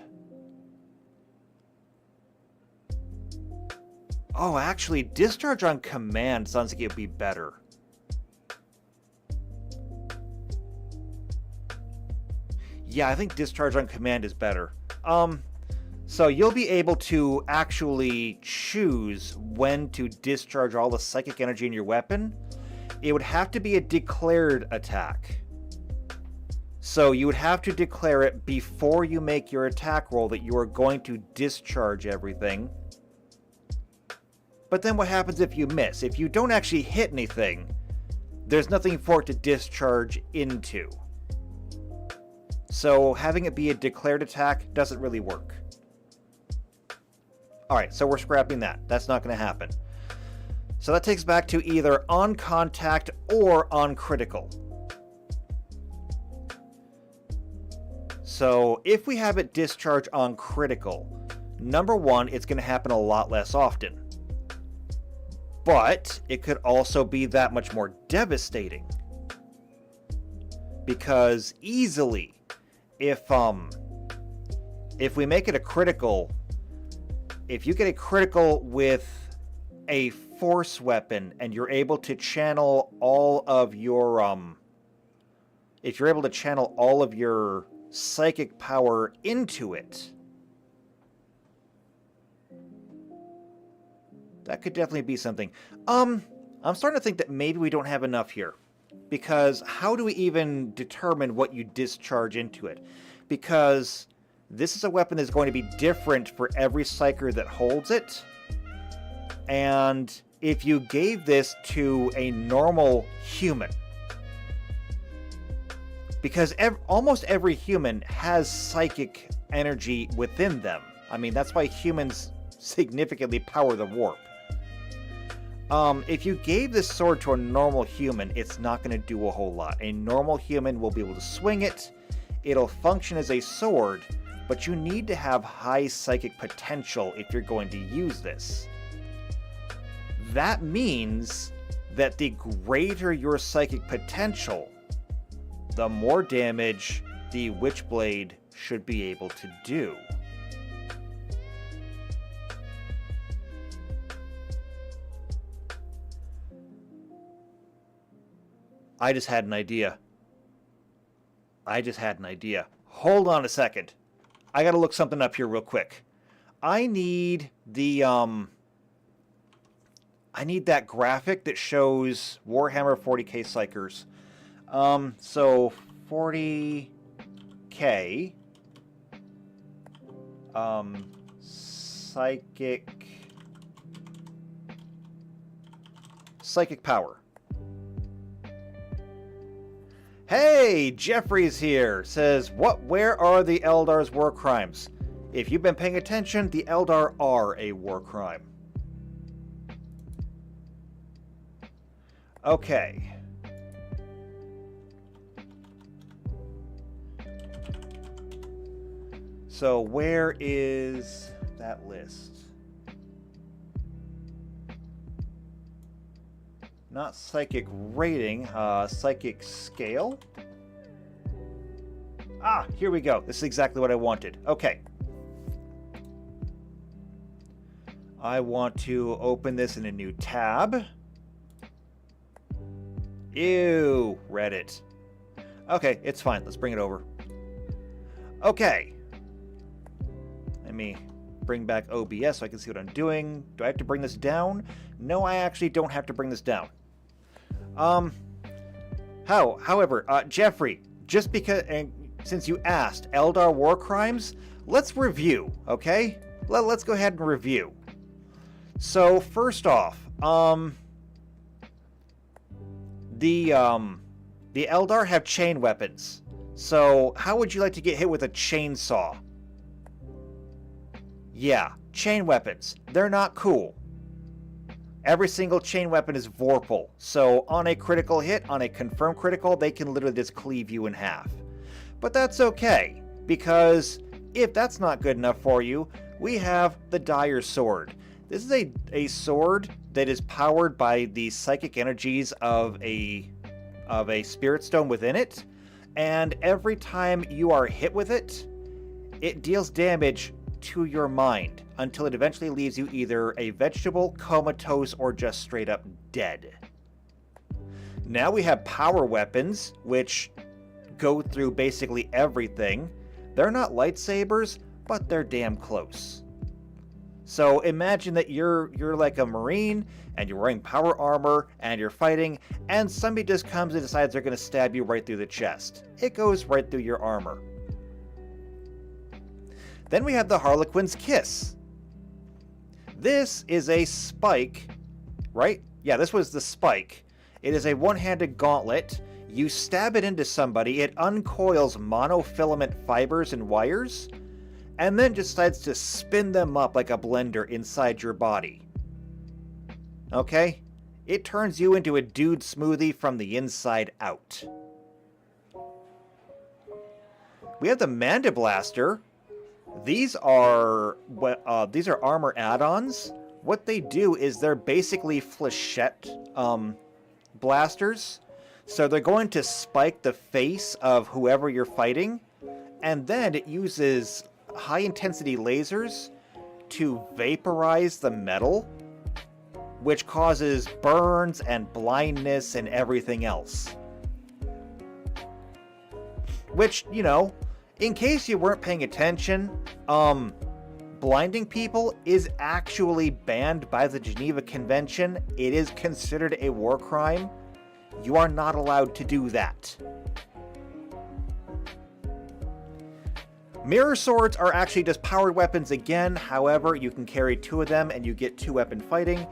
Oh, actually, discharge on command sounds like it would be better. Yeah, I think discharge on command is better. So you'll be able to actually choose when to discharge all the psychic energy in your weapon. It would have to be a declared attack. So you would have to declare it before you make your attack roll that you are going to discharge everything. But then what happens if you miss? If you don't actually hit anything, there's nothing for it to discharge into. So having it be a declared attack doesn't really work. Alright, so we're scrapping that. That's not going to happen. So that takes back to either on contact or on critical. So if we have it discharge on critical, number one, it's going to happen a lot less often. But it could also be that much more devastating. because easily, if we make it a critical, if you get a critical with a force weapon and you're able to channel all of your if you're able to channel all of your psychic power into it, that could definitely be something. I'm starting to think that maybe we don't have enough here, because how do we even determine what you discharge into it? Because this is a weapon that's going to be different for every psyker that holds it. And if you gave this to a normal human, because almost every human has psychic energy within them. I mean, that's why humans significantly power the warp. If you gave this sword to a normal human, it's not going to do a whole lot. A normal human will be able to swing it. It'll function as a sword, but you need to have high psychic potential if you're going to use this. That means that the greater your psychic potential, the more damage the Witchblade should be able to do. I just had an idea. Hold on a second. I gotta look something up here real quick. I need the, I need that graphic that shows Warhammer 40k Psychers. So 40k, psychic power. Hey, Jeffrey's here. Says, where are the Eldar's war crimes? If you've been paying attention, the Eldar are a war crime. Okay. So where is that list? Not psychic rating, psychic scale. Ah, here we go. This is exactly what I wanted. Okay. I want to open this in a new tab. Ew, Reddit. Okay, it's fine. Let's bring it over. Okay. Let me bring back OBS so I can see what I'm doing. Do I have to bring this down? No, I actually don't have to bring this down. However, Jeffrey, just because, and since you asked, Eldar war crimes, let's review, okay? Let's go ahead and review. So, first off, the Eldar have chain weapons. So, how would you like to get hit with a chainsaw? Yeah, chain weapons. They're not cool. Every single chain weapon is Vorpal, so on a critical hit, on a confirmed critical, they can literally just cleave you in half. But that's okay, because if that's not good enough for you, we have the Dire Sword. This is a sword that is powered by the psychic energies of a spirit stone within it, and every time you are hit with it, it deals damage to your mind until it eventually leaves you either a vegetable, comatose, or just straight up dead. Now we have power weapons, which go through basically everything. They're not lightsabers, but they're damn close. So imagine that you're like a Marine, and you're wearing power armor, and you're fighting, and somebody just comes and decides they're going to stab you right through the chest. It goes right through your armor. Then we have the Harlequin's Kiss. This is a spike, right? Yeah, this was the spike. It is a one-handed gauntlet. You stab it into somebody, it uncoils monofilament fibers and wires, and then decides to spin them up like a blender inside your body. Okay? It turns you into a dude smoothie from the inside out. We have the Mandiblaster. These are armor add-ons. What they do is they're basically flechette blasters. So they're going to spike the face of whoever you're fighting, and then it uses high-intensity lasers to vaporize the metal, which causes burns and blindness and everything else. Which, you know, in case you weren't paying attention, blinding people is actually banned by the Geneva Convention. It is considered a war crime. You are not allowed to do that. Mirror swords are actually just powered weapons again. However, you can carry 2 of them and you get 2-weapon fighting.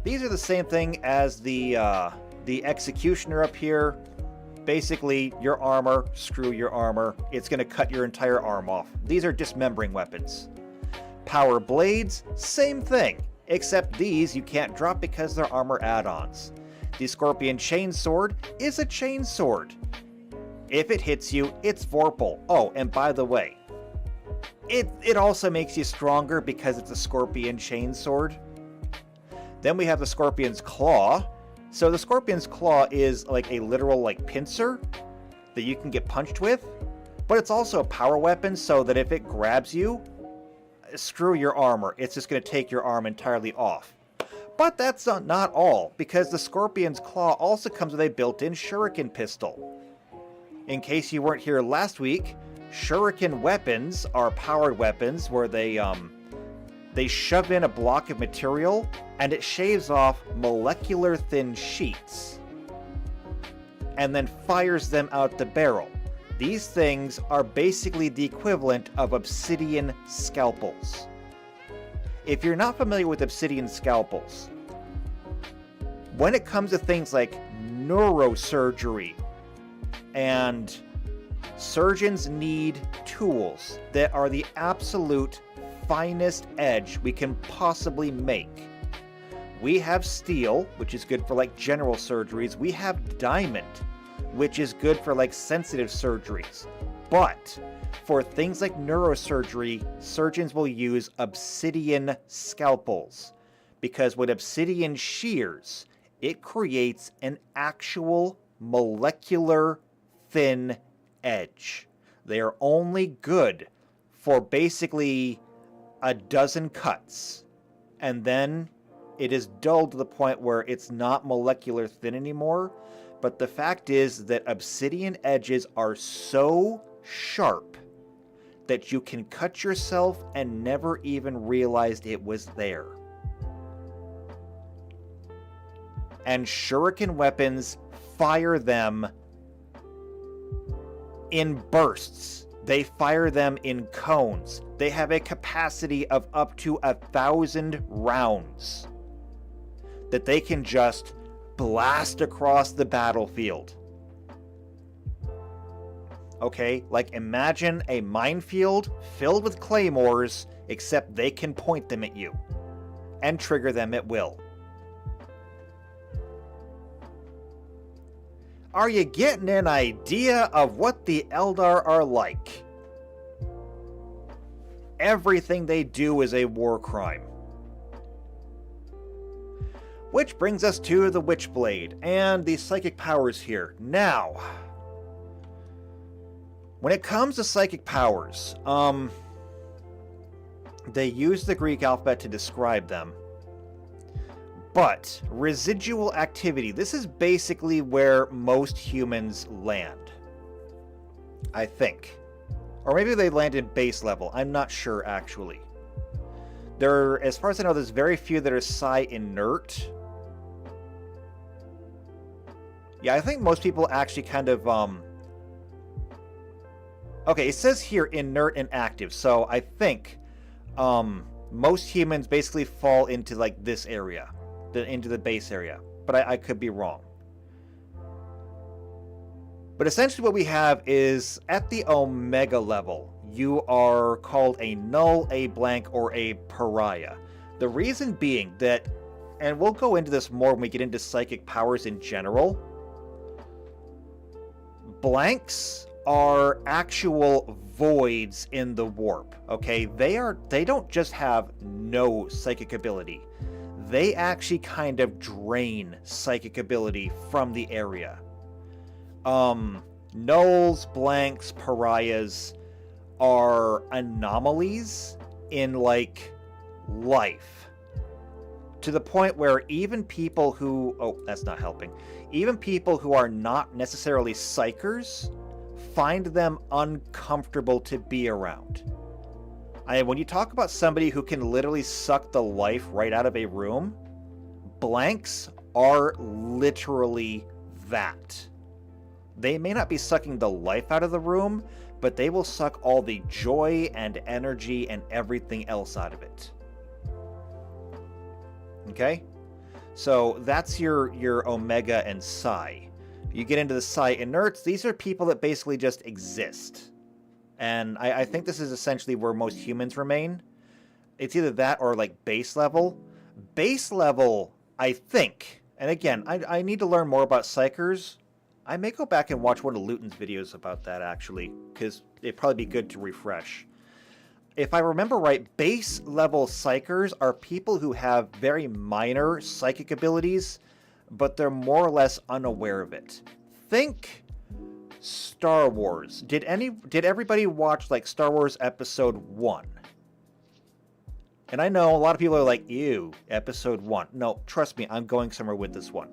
These are the same thing as the Executioner up here. Basically, your armor, screw your armor. It's going to cut your entire arm off. These are dismembering weapons. Power blades, same thing. Except these you can't drop because they're armor add-ons. The Scorpion Chainsword is a chainsword. If it hits you, it's Vorpal. Oh, and by the way, it also makes you stronger because it's a Scorpion Chainsword. Then we have the Scorpion's Claw. So the Scorpion's Claw is like a literal like pincer that you can get punched with, but it's also a power weapon so that if it grabs you, screw your armor. It's just going to take your arm entirely off. But that's not all, because the Scorpion's Claw also comes with a built-in shuriken pistol. In case you weren't here last week, shuriken weapons are powered weapons where they shove in a block of material and it shaves off molecular thin sheets and then fires them out the barrel. These things are basically the equivalent of obsidian scalpels. If you're not familiar with obsidian scalpels, when it comes to things like neurosurgery, and surgeons need tools that are the absolute finest edge we can possibly make. We have steel, which is good for like general surgeries. We have diamond, which is good for like sensitive surgeries. But for things like neurosurgery, surgeons will use obsidian scalpels, because when obsidian shears, it creates an actual molecular thin edge. They are only good for basically a dozen cuts, and then it is dulled to the point where it's not molecular thin anymore. But the fact is that obsidian edges are so sharp that you can cut yourself and never even realized it was there. And shuriken weapons fire them in bursts. They fire them in cones. They have a capacity of up to 1,000 rounds that they can just blast across the battlefield. Okay, like imagine a minefield filled with claymores, except they can point them at you and trigger them at will. Are you getting an idea of what the Eldar are like? Everything they do is a war crime. Which brings us to the Witchblade and the psychic powers here. Now, when it comes to psychic powers, they use the Greek alphabet to describe them. But residual activity, this is basically where most humans land, I think. Or maybe they land in base level. I'm not sure, actually. As far as I know, there's very few that are psi inert. Yeah, I think most people actually kind of, okay, it says here inert and active, so I think most humans basically fall into like this area, into the base area, but I could be wrong. But essentially what we have is, at the Omega level, you are called a null, a blank, or a pariah. The reason being that, and we'll go into this more when we get into psychic powers in general, blanks are actual voids in the warp, okay? They don't just have no psychic ability. They actually kind of drain psychic ability from the area. Nulls, blanks, pariahs are anomalies in, like, life. To the point where even people who... Oh, that's not helping. Even people who are not necessarily psychers find them uncomfortable to be around. When you talk about somebody who can literally suck the life right out of a room, blanks are literally that. They may not be sucking the life out of the room, but they will suck all the joy and energy and everything else out of it. Okay? So that's your Omega and Psi. You get into the Psi inerts, these are people that basically just exist. And I think this is essentially where most humans remain. It's either that or like base level. Base level, I think, and again, I need to learn more about psychers. I may go back and watch one of Luton's videos about that, actually, because it'd probably be good to refresh. If I remember right, base level psychers are people who have very minor psychic abilities, but they're more or less unaware of it. Think Star Wars. Did everybody watch like Star Wars Episode 1? And I know a lot of people are like, ew, Episode 1. No, trust me, I'm going somewhere with this one.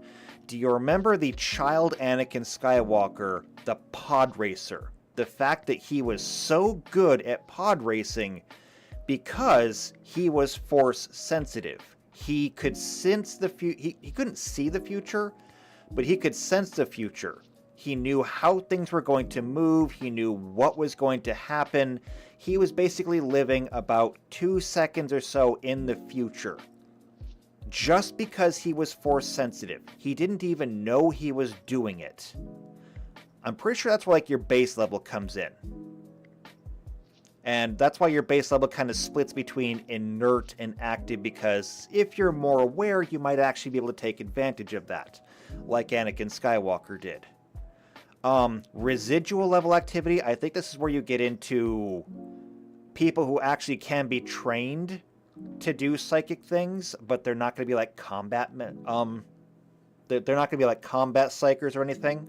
Do you remember the child Anakin Skywalker, the pod racer? The fact that he was so good at pod racing because he was force sensitive. He could sense the future. He couldn't see the future, but he could sense the future. He knew how things were going to move. He knew what was going to happen. He was basically living about 2 seconds or so in the future. Just because he was force sensitive. He didn't even know he was doing it. I'm pretty sure that's where like your base level comes in. And that's why your base level kind of splits between inert and active, because if you're more aware, you might actually be able to take advantage of that, like Anakin Skywalker did. Residual level activity, I think this is where you get into people who actually can be trained to do psychic things, but they're not going to be like combat they're not going to be like combat psychers or anything.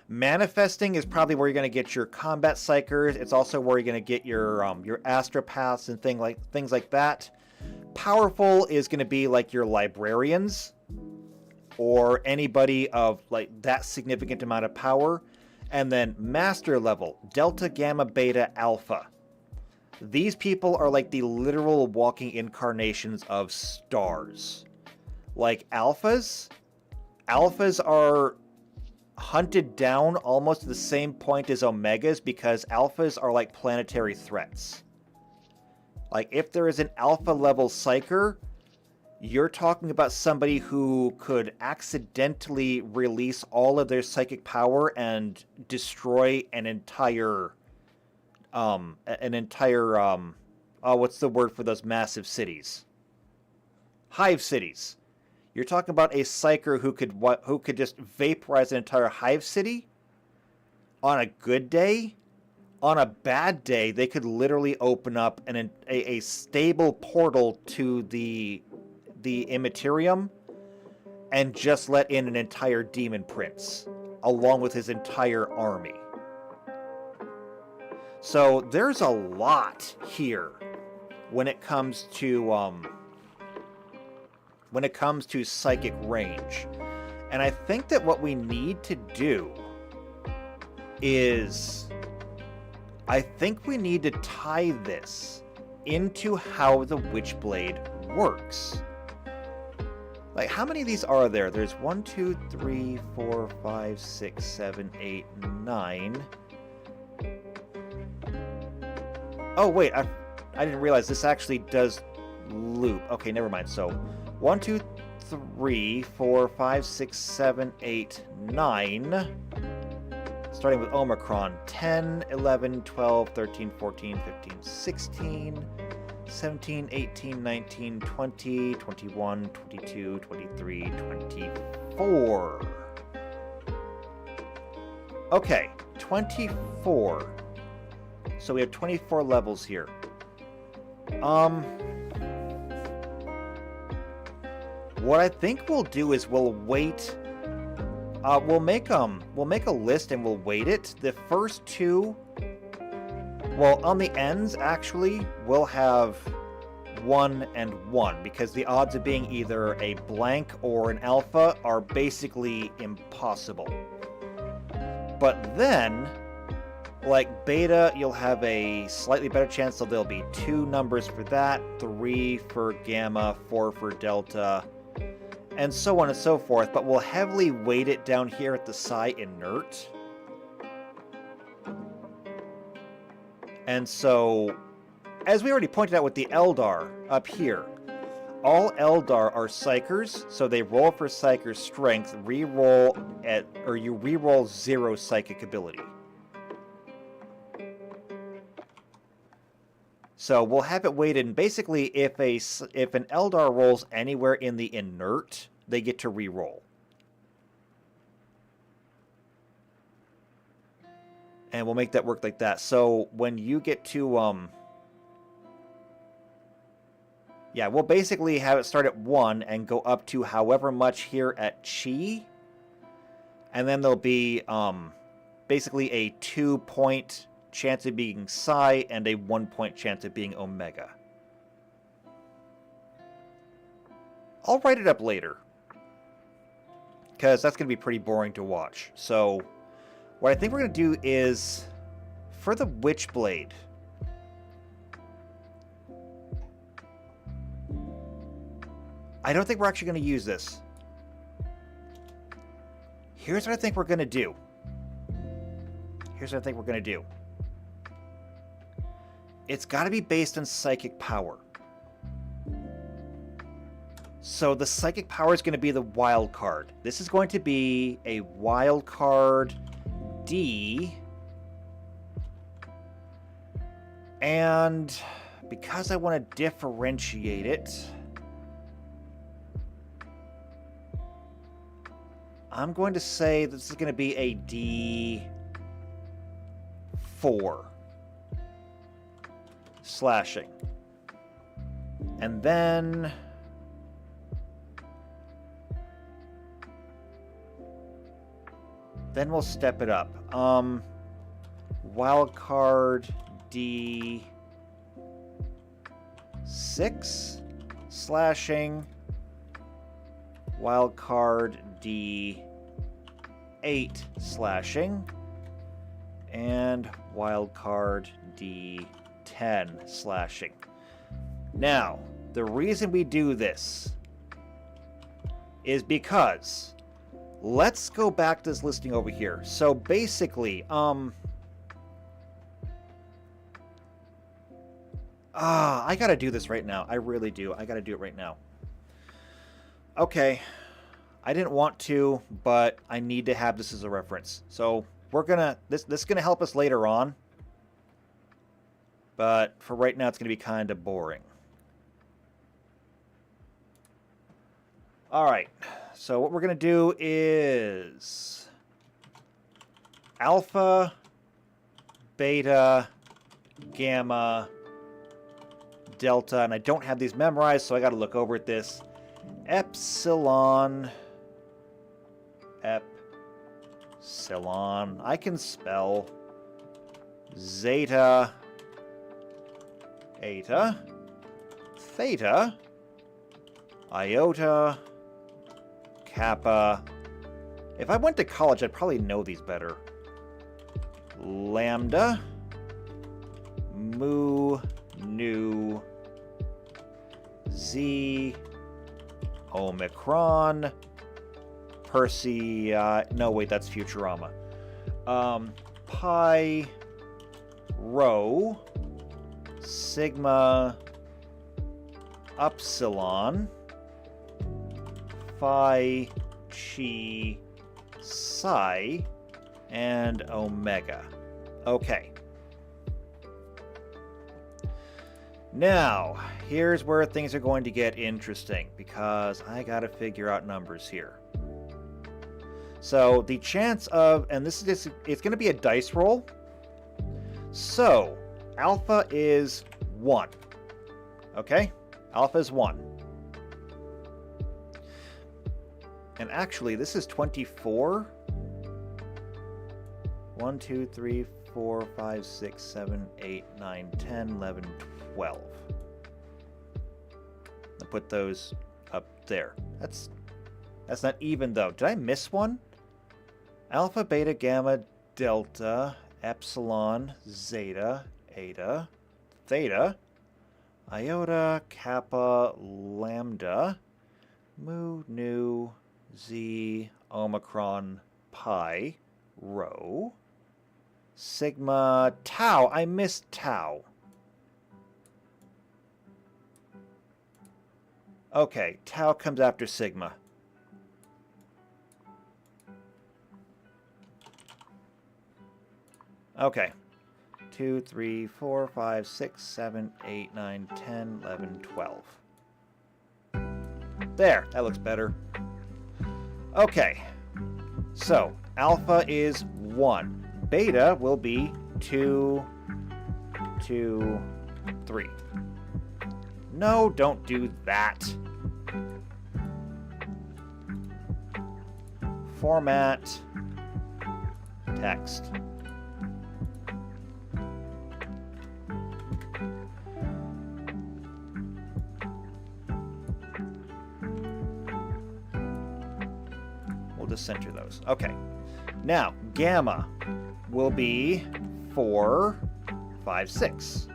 Manifesting is probably where you're going to get your combat psychers. It's also where you're going to get your astropaths and things like that. Powerful is going to be like your librarians or anybody of like that significant amount of power. And then master level, delta, gamma, beta, alpha. These people are like the literal walking incarnations of stars. Like alphas are hunted down almost to the same point as omegas because alphas are like planetary threats. Like if there is an alpha level psyker, you're talking about somebody who could accidentally release all of their psychic power and destroy an entire what's the word for those massive cities? Hive cities. You're talking about a psyker who could just vaporize an entire hive city on a good day. On a bad day, they could literally open up a stable portal to the Immaterium and just let in an entire demon prince along with his entire army. So there's a lot here when it comes to psychic range. And I think that what we need to do is I think we need to tie this into how the Witchblade works. Like, how many of these are there? There's 1, 2, 3, 4, 5, 6, 7, 8, 9. Oh, wait, I didn't realize this actually does loop. Okay, never mind. So, 1, 2, 3, 4, 5, 6, 7, 8, 9. Starting with Omicron. 10, 11, 12, 13, 14, 15, 16, 17, 18, 19, 20, 21, 22, 23, 24. Okay, 24. So we have 24 levels here. What I think we'll do is we'll wait We'll make a list and we'll weight it. The first two, well, on the ends actually, we'll have 1 and 1 because the odds of being either a blank or an alpha are basically impossible. But then, like beta, you'll have a slightly better chance, so there'll be 2 numbers for that, 3 for gamma, 4 for delta, and so on and so forth, but we'll heavily weight it down here at the psi inert. And so, as we already pointed out with the Eldar up here, all Eldar are psychers, so they roll for psycher's strength, re-roll at, or you re-roll 0 psychic ability. So we'll have it weighted, and basically if an Eldar rolls anywhere in the inert, they get to re-roll. And we'll make that work like that. So when you get to, yeah, we'll basically have it start at 1 and go up to however much here at chi. And then there'll be basically a 2-point chance of being psi and a 1-point chance of being omega. I'll write it up later, because that's going to be pretty boring to watch. So what I think we're going to do is, for the Witchblade, I don't think we're actually going to use this. Here's what I think we're going to do. Here's what I think we're going to do. It's got to be based on psychic power. So the psychic power is going to be the wild card. This is going to be a wild card D. And because I want to differentiate it, I'm going to say this is going to be a D4 slashing. And then we'll step it up. Wild card D6 slashing. Wild card D8 slashing. And wild card D10 slashing. Now, the reason we do this is because let's go back to this listing over here. So basically, I gotta do this right now. I really do. I gotta do it right now. Okay. I didn't want to, but I need to have this as a reference. So we're gonna, this is gonna help us later on. But for right now, it's gonna be kind of boring. All right. So what we're going to do is alpha, beta, gamma, delta, and I don't have these memorized, so I got to look over at this. Epsilon, I can spell. Zeta, eta, theta, iota, Kappa. If I went to college, I'd probably know these better. Lambda, Mu, Nu, Z, Omicron, Percy, no wait, that's Futurama. Pi, Rho, Sigma, Upsilon, Phi, Chi, Psi, and Omega. Okay. Now, here's where things are going to get interesting, because I gotta figure out numbers here. So, the chance of, and this is just, it's gonna be a dice roll. So, alpha is 1. Okay? Alpha is 1. And actually, this is 24. 1, 2, 3, 4, 5, 6, 7, 8, 9, 10, 11, 12. I'll put those up there. That's not even, though. Did I miss one? Alpha, beta, gamma, delta, epsilon, zeta, eta, theta, iota, kappa, lambda, mu, nu, z, omicron, pi, rho, sigma, tau. I missed tau. Okay, tau comes after sigma. Okay. 2, 3, 4, 5, 6, 7, 8, 9, 10, 11, 12. There, that looks better. Okay. So, alpha is 1. Beta will be 2, 2, 3. No, don't do that. Format text. We'll just center those. Okay. Now, gamma will be 4, 5, 6.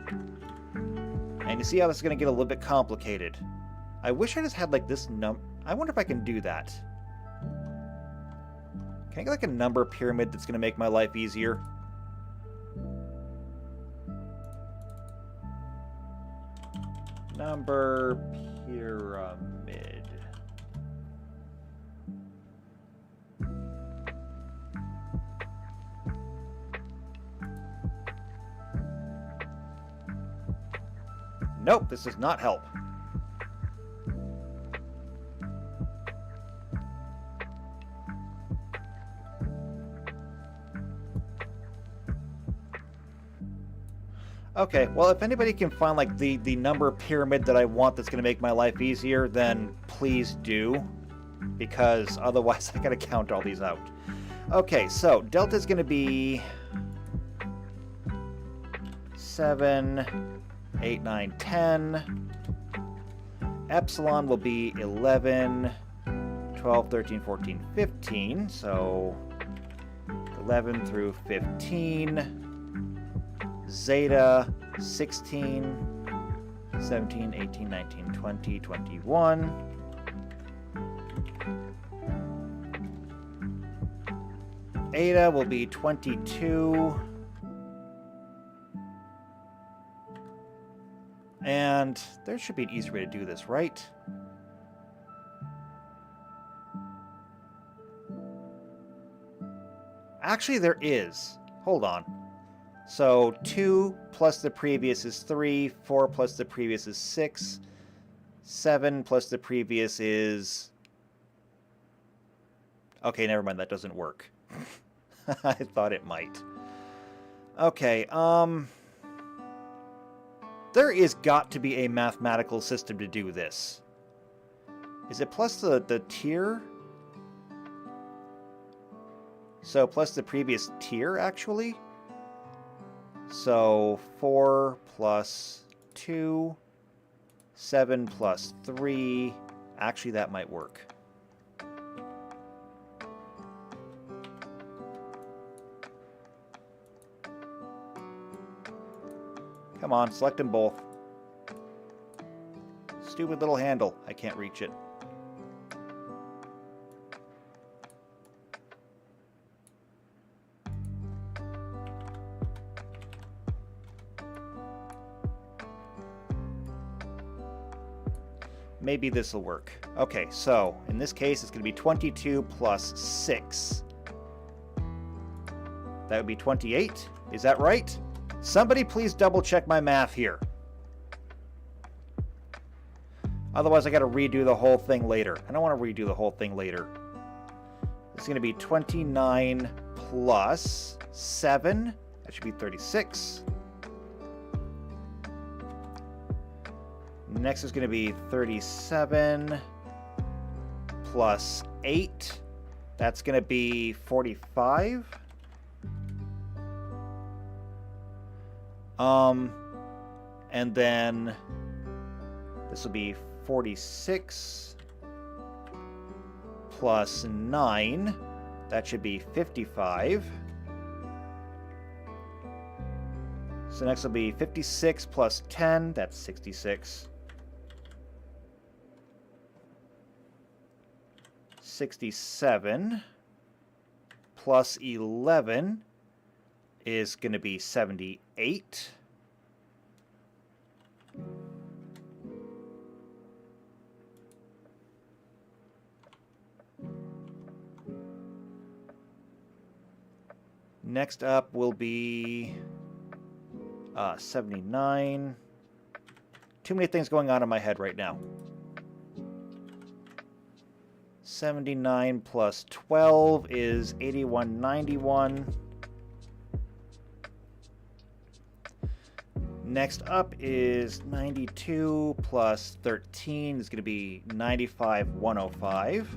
And you see how this is going to get a little bit complicated. I wish I just had like this I wonder if I can do that. Can I get like a number pyramid that's going to make my life easier? Number pyramid. Nope, this does not help. Okay, well, if anybody can find like the number pyramid that I want that's going to make my life easier, then please do, because otherwise I got to count all these out. Okay, so delta is going to be 7, 8, 9, 10. Epsilon will be 11, 12, 13, 14, 15. So 11 through 15. Zeta, 16, 17, 18, 19, 20, 21. Eta will be 22. And there should be an easier way to do this, right? Actually, there is. Hold on. So 2 plus the previous is 3, 4 plus the previous is 6, 7 plus the previous is... Okay, never mind, that doesn't work. I thought it might. Okay, there is got to be a mathematical system to do this. Is it plus the tier? So plus the previous tier, actually? So 4 plus 2, 7 plus 3. Actually, that might work. Come on, select them both. Stupid little handle. I can't reach it. Maybe this will work. Okay, so in this case, it's going to be 22 plus 6. That would be 28. Is that right? Somebody please double check my math here. Otherwise, I got to redo the whole thing later. I don't want to redo the whole thing later. It's going to be 29 plus 7. That should be 36. Next is going to be 37 plus 8. That's going to be 45. And then this will be 46 plus 9. That should be 55. So next will be 56 plus 10. That's 66. 67 plus 11 is going to be 78. Next up will be 79. Too many things going on in my head right now. 79 plus 12 is 8191. Next up is 92 plus 13 is going to be 95,105.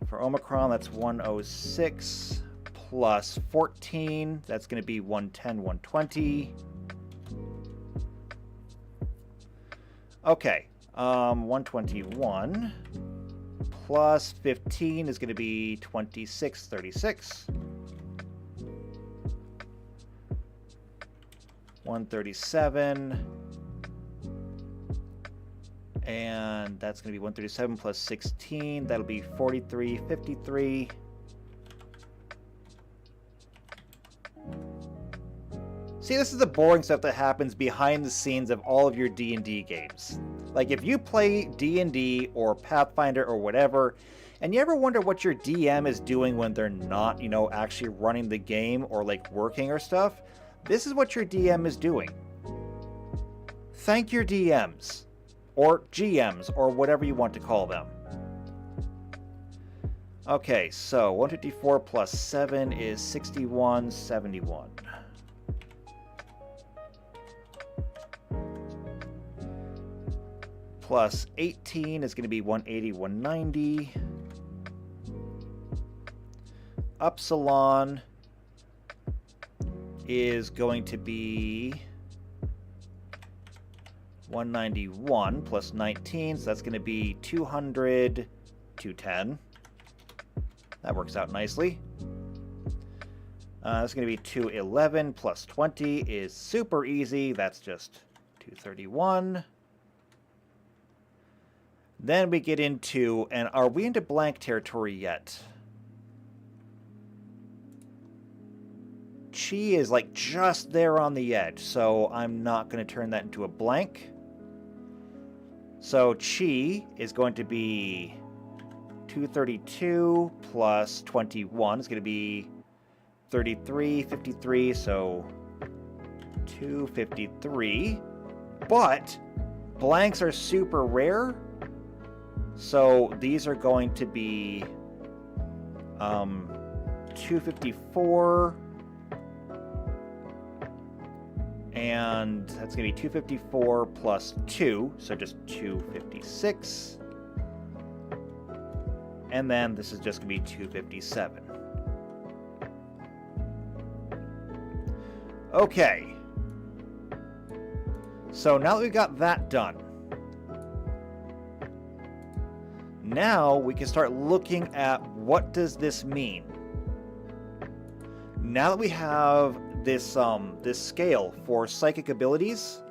For Omicron, that's 106 plus 14. That's going to be 110, 120. Okay, 121 plus 15 is going to be 2636. 137. And that's going to be 137 plus 16. That'll be 4353. See, this is the boring stuff that happens behind the scenes of all of your D&D games. Like, if you play D&D or Pathfinder or whatever, and you ever wonder what your DM is doing when they're not, you know, actually running the game or, like, working or stuff, this is what your DM is doing. Thank your DMs. Or GMs, or whatever you want to call them. Okay, so 154 plus 7 is 6171. Plus 18 is going to be 180, 190. Upsilon is going to be 191 plus 19, so that's going to be 200, 210. That works out nicely. That's going to be 211 plus 20 is super easy. That's just 231. Then we get into, and are we into blank territory yet? Chi is like just there on the edge, so I'm not going to turn that into a blank. So Chi is going to be 232 plus 21 is going to be 33, 53, so 253. But blanks are super rare, so these are going to be 254. And that's going to be 254 plus 2, so just 256. And then this is just going to be 257. Okay. So now that we've got that done, now we can start looking at what does this mean. Now that we have this this scale for psychic abilities,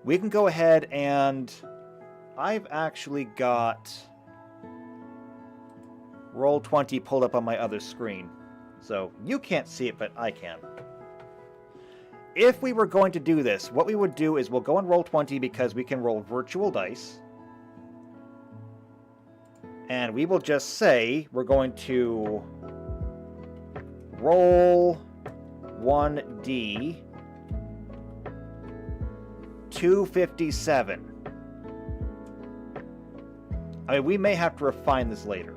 we can go ahead and I've actually got Roll20 pulled up on my other screen. So you can't see it, but I can. If we were going to do this, what we would do is we'll go on Roll20 because we can roll virtual dice. And we will just say we're going to roll 1d 257. I mean, we may have to refine this later.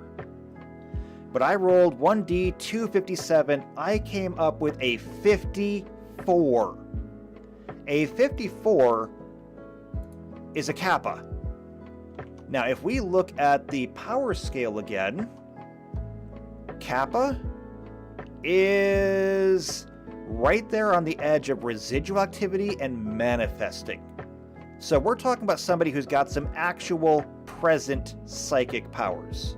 But I rolled 1d 257. I came up with a 54. A 54 is a kappa. Now, if we look at the power scale again, Kappa is right there on the edge of residual activity and manifesting. So we're talking about somebody who's got some actual present psychic powers.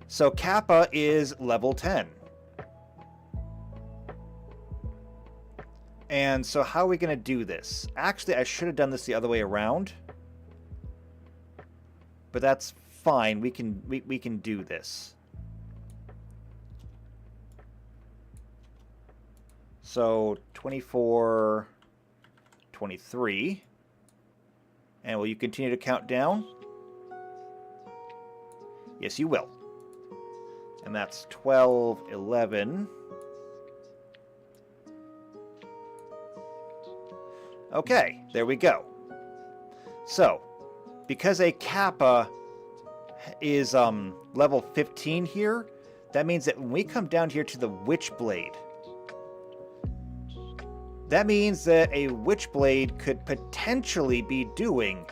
So Kappa is level 10. And so how are we going to do this? Actually, I should have done this the other way around. But that's fine. We can do this. So 24, 23. And will you continue to count down? Yes, you will. And that's 12, 11. Okay, there we go. So, because a Kappa is level 15 here, that means that when we come down here to the Witchblade, that means that a Witchblade could potentially be doing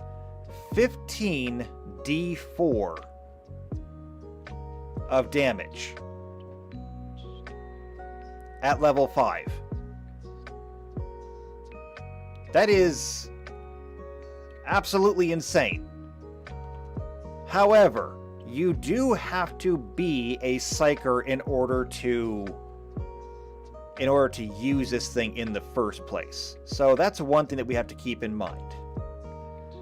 15 D4 of damage at level 5. That is absolutely insane. However, you do have to be a Psyker in order to use this thing in the first place. So that's one thing that we have to keep in mind.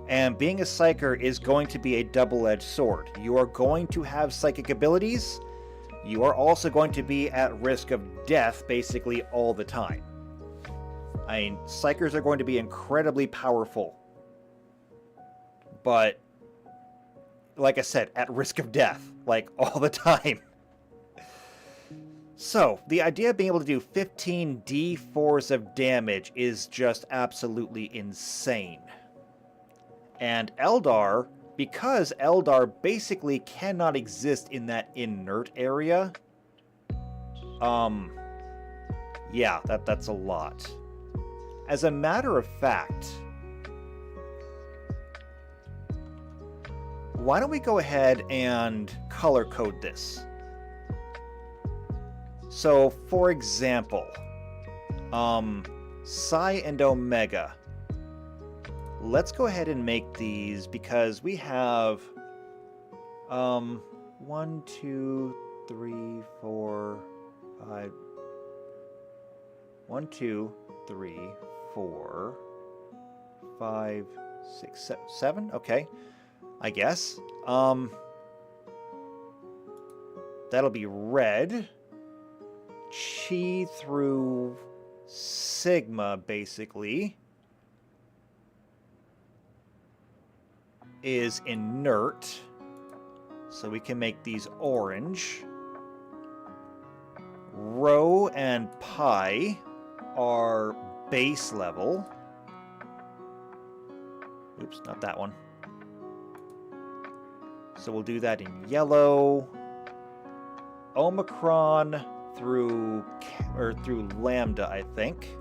And being a Psyker is going to be a double-edged sword. You are going to have psychic abilities. You are also going to be at risk of death basically all the time. I mean, Psykers are going to be incredibly powerful. But, like I said, at risk of death, like, all the time. So, the idea of being able to do 15 D4s of damage is just absolutely insane. And Eldar, because Eldar basically cannot exist in that inert area, yeah, that's a lot. As a matter of fact, why don't we go ahead and color code this? So, for example, Psi and Omega. Let's go ahead and make these because we have 1, 2, 3, 4, 5. 1, 2, 3, 4, 5, 6, 7. Okay, I guess. That'll be red. Chi through Sigma, basically, is inert. So we can make these orange. Rho and Pi are base level. Oops, not that one. So we'll do that in yellow. Omicron through Lambda, I think.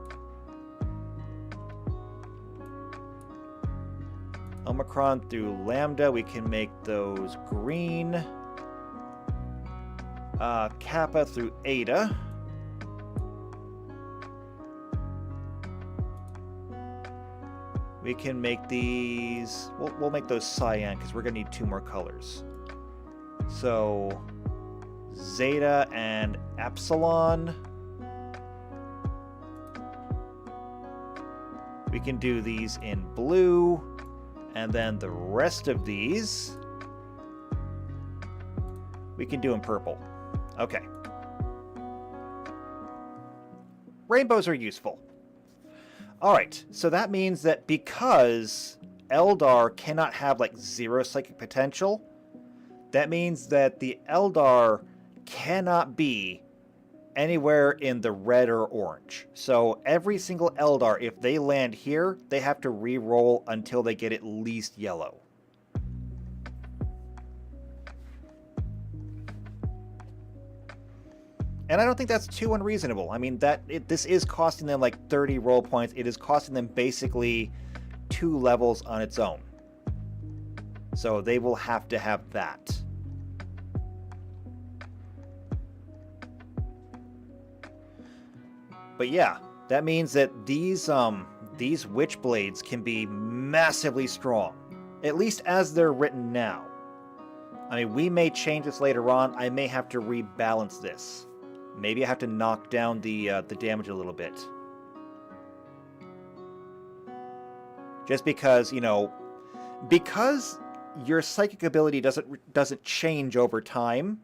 Omicron through Lambda, we can make those green. Kappa through Eta. We can make these... We'll make those cyan, because we're going to need 2 more colors. So, Zeta and Epsilon. We can do these in blue. And then the rest of these, we can do in purple. Okay. Rainbows are useful. Alright, so that means that because Eldar cannot have like 0 psychic potential, that means that the Eldar cannot be anywhere in the red or orange. So every single Eldar, if they land here, they have to re-roll until they get at least yellow. And I don't think that's too unreasonable. I mean, this is costing them like 30 roll points. It is costing them basically 2 levels on its own. So they will have to have that. But yeah, that means that these Witchblades can be massively strong. At least as they're written now. I mean, we may change this later on. I may have to rebalance this. Maybe I have to knock down the damage a little bit. Just because, you know, because your psychic ability doesn't change over time,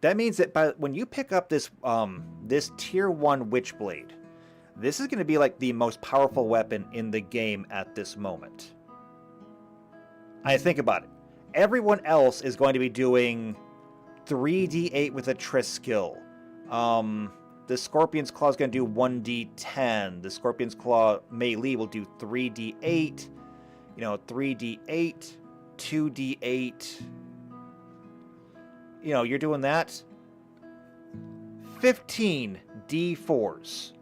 that means that when you pick up this this tier 1 Witchblade, this is going to be like the most powerful weapon in the game at this moment. I think about it. Everyone else is going to be doing 3d8 with a Triss skill. The Scorpion's Claw is going to do 1d10. The Scorpion's Claw melee will do 3d8. You know, 3d8, 2d8. You know, you're doing that. 15 d4s.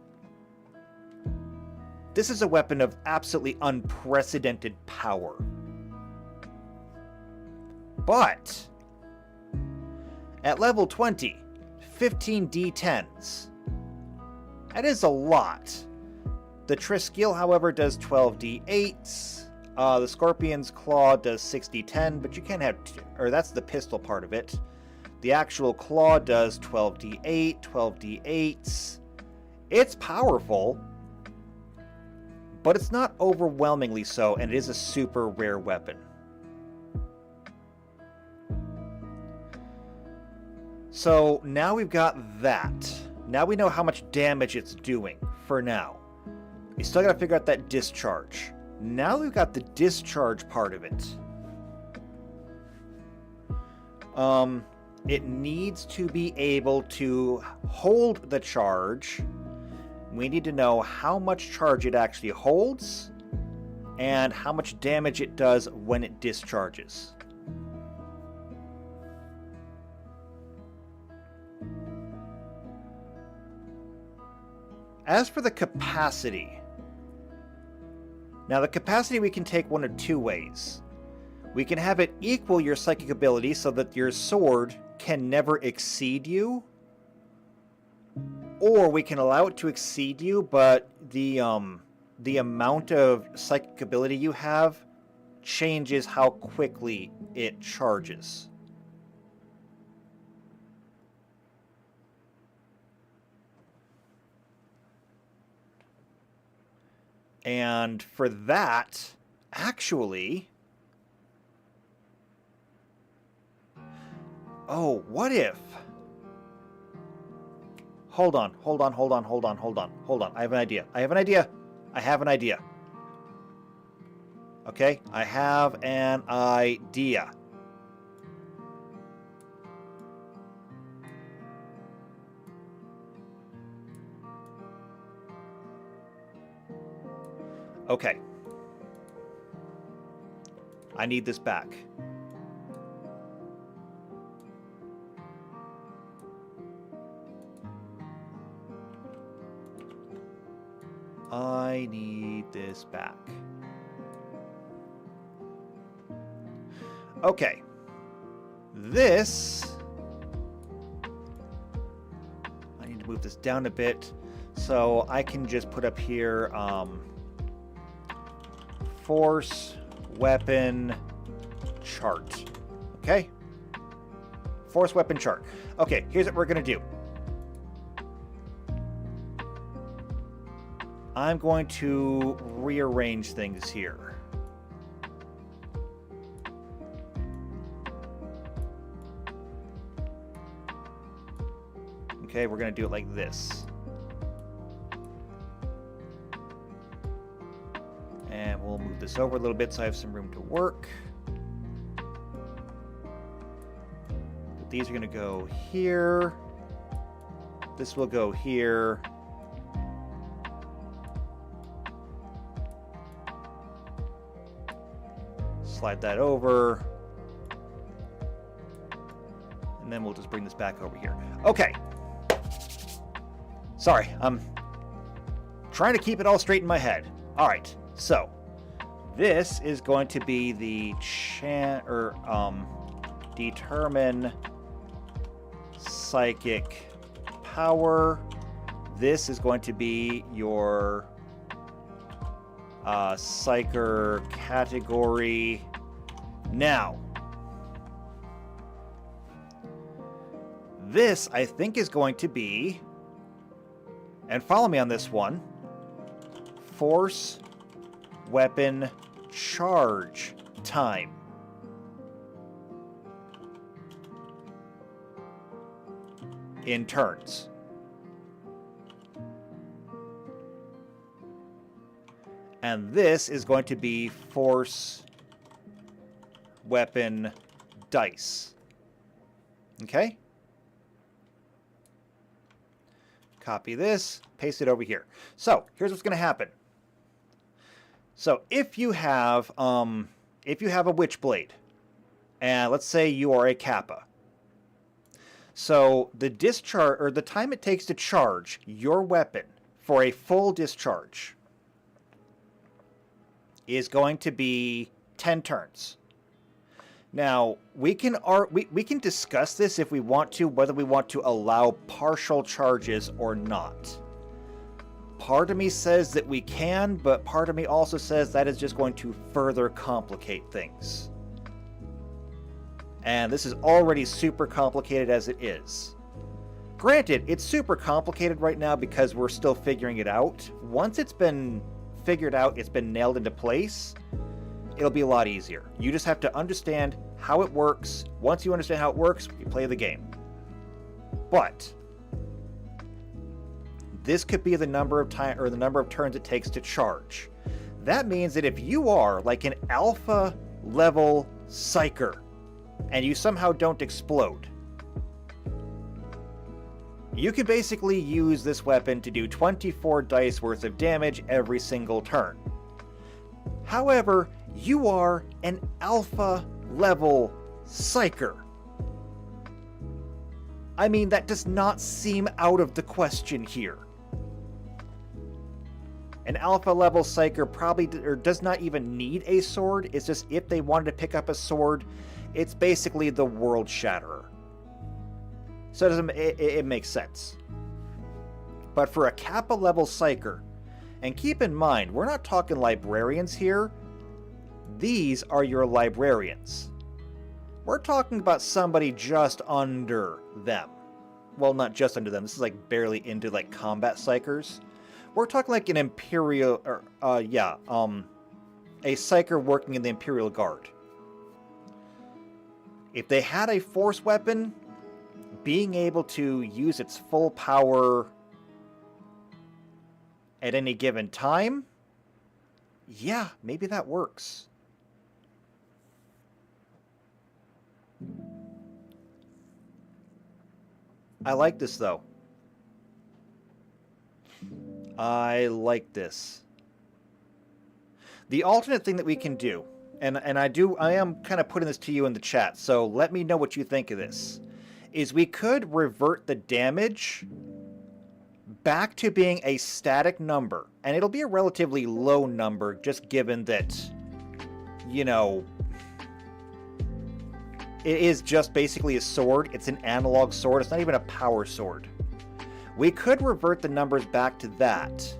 This is a weapon of absolutely unprecedented power. But at level 20, 15 d10s. That is a lot. The Triss skill, however, does 12 d8s. The Scorpion's Claw does 6d10, but you can't have... or that's the pistol part of it. The actual claw does 12d8, 12d8s. It's powerful, but it's not overwhelmingly so, and it is a super rare weapon. So now we've got that. Now we know how much damage it's doing, for now. We still gotta figure out that discharge. Now we've got the discharge part of it. It needs to be able to hold the charge. We need to know how much charge it actually holds and how much damage it does when it discharges. As for the capacity, now the capacity we can take one of two ways. We can have it equal your psychic ability so that your sword can never exceed you, or we can allow it to exceed you, but the amount of psychic ability you have changes how quickly it charges. And for that, actually... oh, what if... Hold on. I have an idea. Okay, I have an idea. Okay. I need this back. I need this back. Okay. This... I need to move this down a bit so I can just put up here force weapon chart. Okay? Force weapon chart. Okay, here's what we're going to do. I'm going to rearrange things here. Okay, we're going to do it like this. And we'll move this over a little bit so I have some room to work. These are going to go here. This will go here. Slide that over. And then we'll just bring this back over here. Okay. Sorry, I'm trying to keep it all straight in my head. All right, so this is going to be the determine psychic power. This is going to be your psyker category. Now, this I think is going to be, and follow me on this one, force weapon charge time. In turns. And this is going to be force weapon dice. Okay? Copy this, paste it over here. So, here's what's going to happen. So, if you have a Witchblade, and let's say you are a Kappa, so the discharge, or the time it takes to charge your weapon for a full discharge is going to be 10 turns. Now, we can discuss this if we want to, whether we want to allow partial charges or not. Part of me says that we can, but part of me also says that is just going to further complicate things. And this is already super complicated as it is. Granted, it's super complicated right now because we're still figuring it out. Once it's been figured out, it's been nailed into place, it'll be a lot easier. You just have to understand how it works. Once you understand how it works, you play the game. But this could be the number of time or the number of turns it takes to charge. That means that if you are like an alpha level psyker and you somehow don't explode, you can basically use this weapon to do 24 dice worth of damage every single turn. However, you are an alpha level psyker. I mean, that does not seem out of the question here. An alpha level psyker probably does not even need a sword. It's just if they wanted to pick up a sword, it's basically the world shatterer. So it makes sense. But for a Kappa level psyker, and keep in mind, we're not talking librarians here. These are your librarians. We're talking about somebody just under them. Well, not just under them. This is like barely into like combat psychers. We're talking like an Imperial, a psyker working in the Imperial Guard. If they had a force weapon, being able to use its full power at any given time, yeah, maybe that works. I like this, though. I like this. The alternate thing that we can do, and I am kind of putting this to you in the chat, so let me know what you think of this, is we could revert the damage back to being a static number. And it'll be a relatively low number, just given that, you know, it is just basically a sword. It's an analog sword. It's not even a power sword. We could revert the numbers back to that.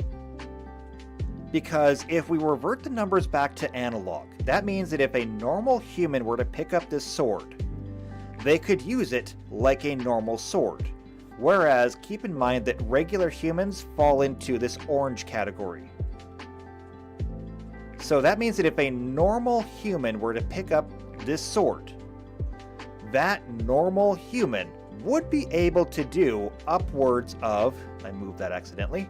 Because if we revert the numbers back to analog, that means that if a normal human were to pick up this sword, they could use it like a normal sword. Whereas, keep in mind that regular humans fall into this orange category. So that means that if a normal human were to pick up this sword, that normal human would be able to do upwards of, I moved that accidentally,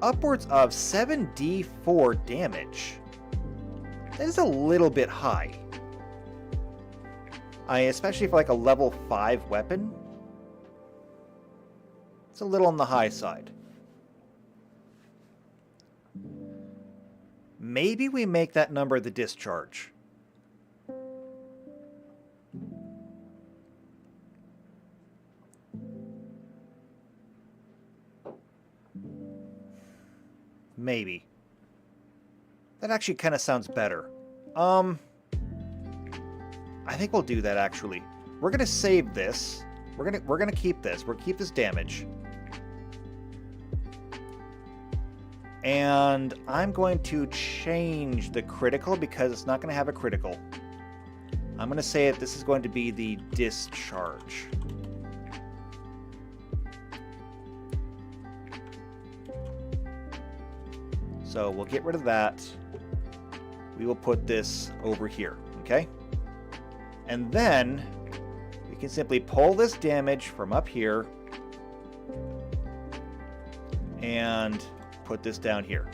upwards of 7d4 damage. That is a little bit high. Especially for like a level 5 weapon. It's a little on the high side. Maybe we make that number the discharge. Maybe. That actually kind of sounds better. I think we'll do that, actually. We're gonna save this. We're gonna keep this. We'll keep this damage. And I'm going to change the critical because it's not going to have a critical. I'm going to say that this is going to be the discharge. So we'll get rid of that. We will put this over here, okay? And then we can simply pull this damage from up here and put this down here.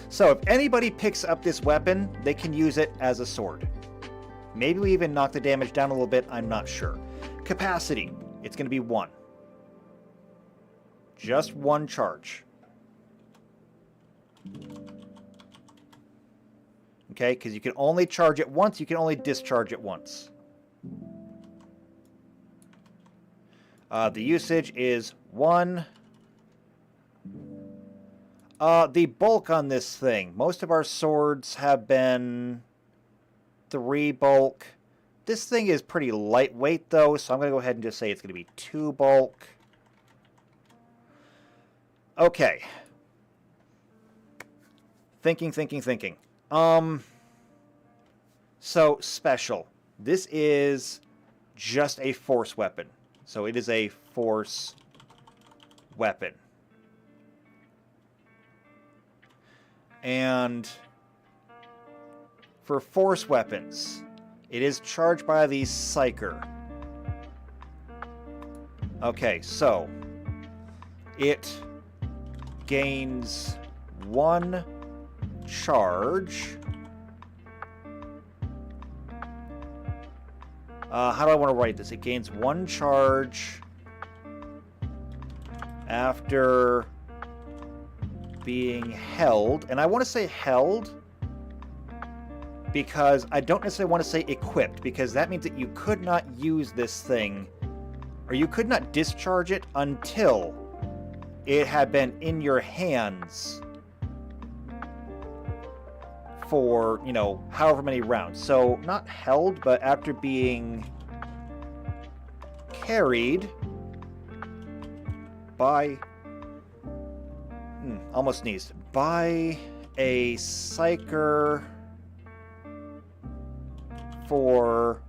So if anybody picks up this weapon, they can use it as a sword. Maybe we even knock the damage down a little bit, I'm not sure. Capacity, it's going to be 1. Just 1 charge. Okay, because you can only charge it once, you can only discharge it once. The usage is 1. The bulk on this thing. Most of our swords have been 3 bulk. This thing is pretty lightweight, though, so I'm going to go ahead and just say it's going to be 2 bulk. Okay. Thinking. So, special. This is just a force weapon. So it is a force weapon. And for force weapons, it is charged by the Psyker. Okay, so it gains 1 charge. How do I want to write this? It gains 1 charge after being held, and I want to say held because I don't necessarily want to say equipped, because that means that you could not use this thing, or you could not discharge it until it had been in your hands for, you know, however many rounds. So not held, but after being carried by almost sneezed. By a Psyker for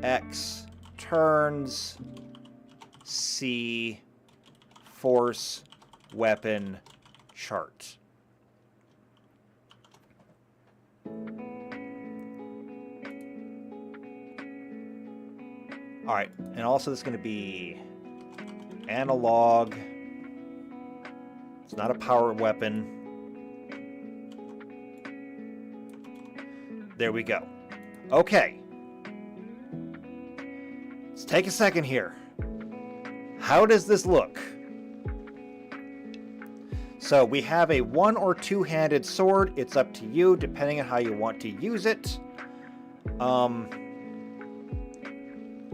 X turns, see force weapon chart. Alright, and also this is going to be analog. It's not a power weapon. There we go. Okay. Let's take a second here. How does this look? So we have a 1- or 2-handed sword. It's up to you, depending on how you want to use it. I'm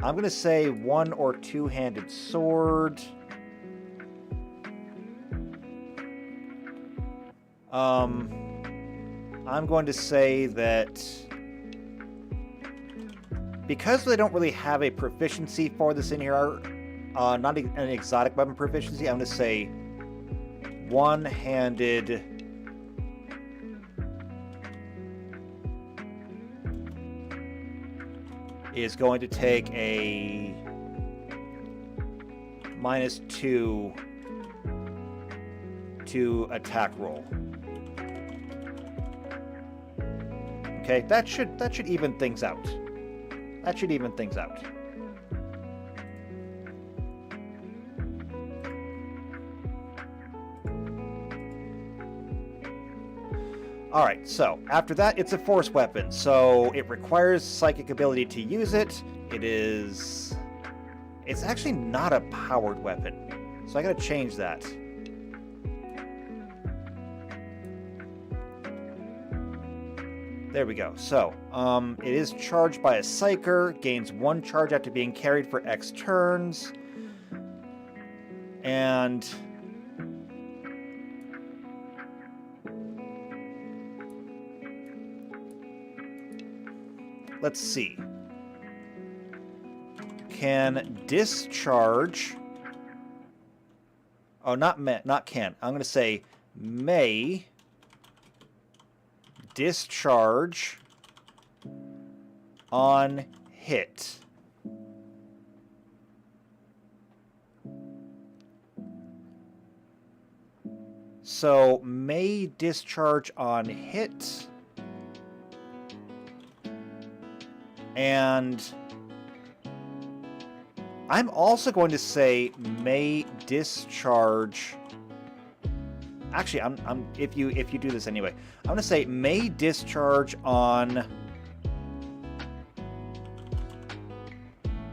going to say 1- or 2-handed sword. I'm going to say that because they don't really have a proficiency for this in here, not an exotic weapon proficiency, I'm going to say 1-handed is going to take a -2 to attack roll. Okay, that should even things out. That should even things out. Alright, so after that, it's a force weapon. So it requires psychic ability to use it. It's actually not a powered weapon. So I gotta change that. There we go. So, it is charged by a Psyker, gains 1 charge after being carried for X turns. And let's see. Can discharge... Oh, not can. I'm going to say may discharge on hit. So, may discharge on hit. And I'm also going to say may discharge. Actually, if you do this anyway, I'm going to say may discharge on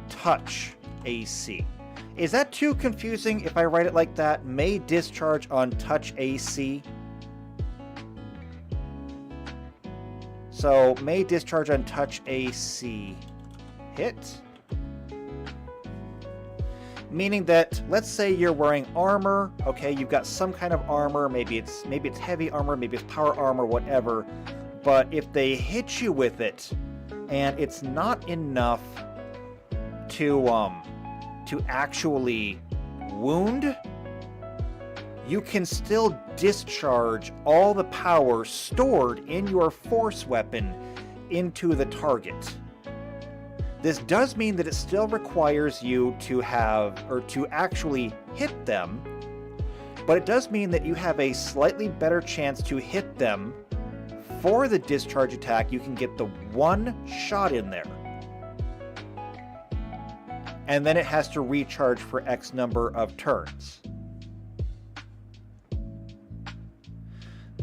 touch AC. Is that too confusing if I write it like that? May discharge on touch AC. So may discharge on touch AC hit. Meaning that, let's say you're wearing armor, okay, you've got some kind of armor, maybe it's heavy armor, maybe it's power armor, whatever, but if they hit you with it, and it's not enough to actually wound, you can still discharge all the power stored in your force weapon into the target. This does mean that it still requires you to have, or to actually hit them, but it does mean that you have a slightly better chance to hit them for the discharge attack. You can get the one shot in there. And then it has to recharge for X number of turns.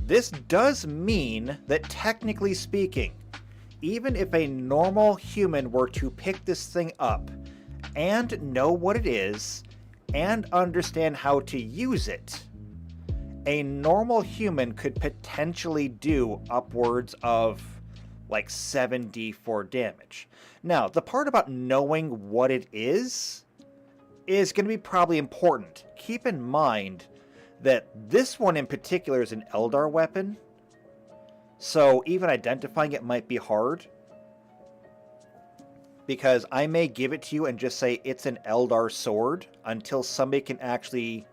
This does mean that, technically speaking, even if a normal human were to pick this thing up and know what it is and understand how to use it, a normal human could potentially do upwards of like 7d4 damage. Now, the part about knowing what it is going to be probably important. Keep in mind that this one in particular is an Eldar weapon, so even identifying it might be hard, because I may give it to you and just say it's an Eldar sword until somebody can actually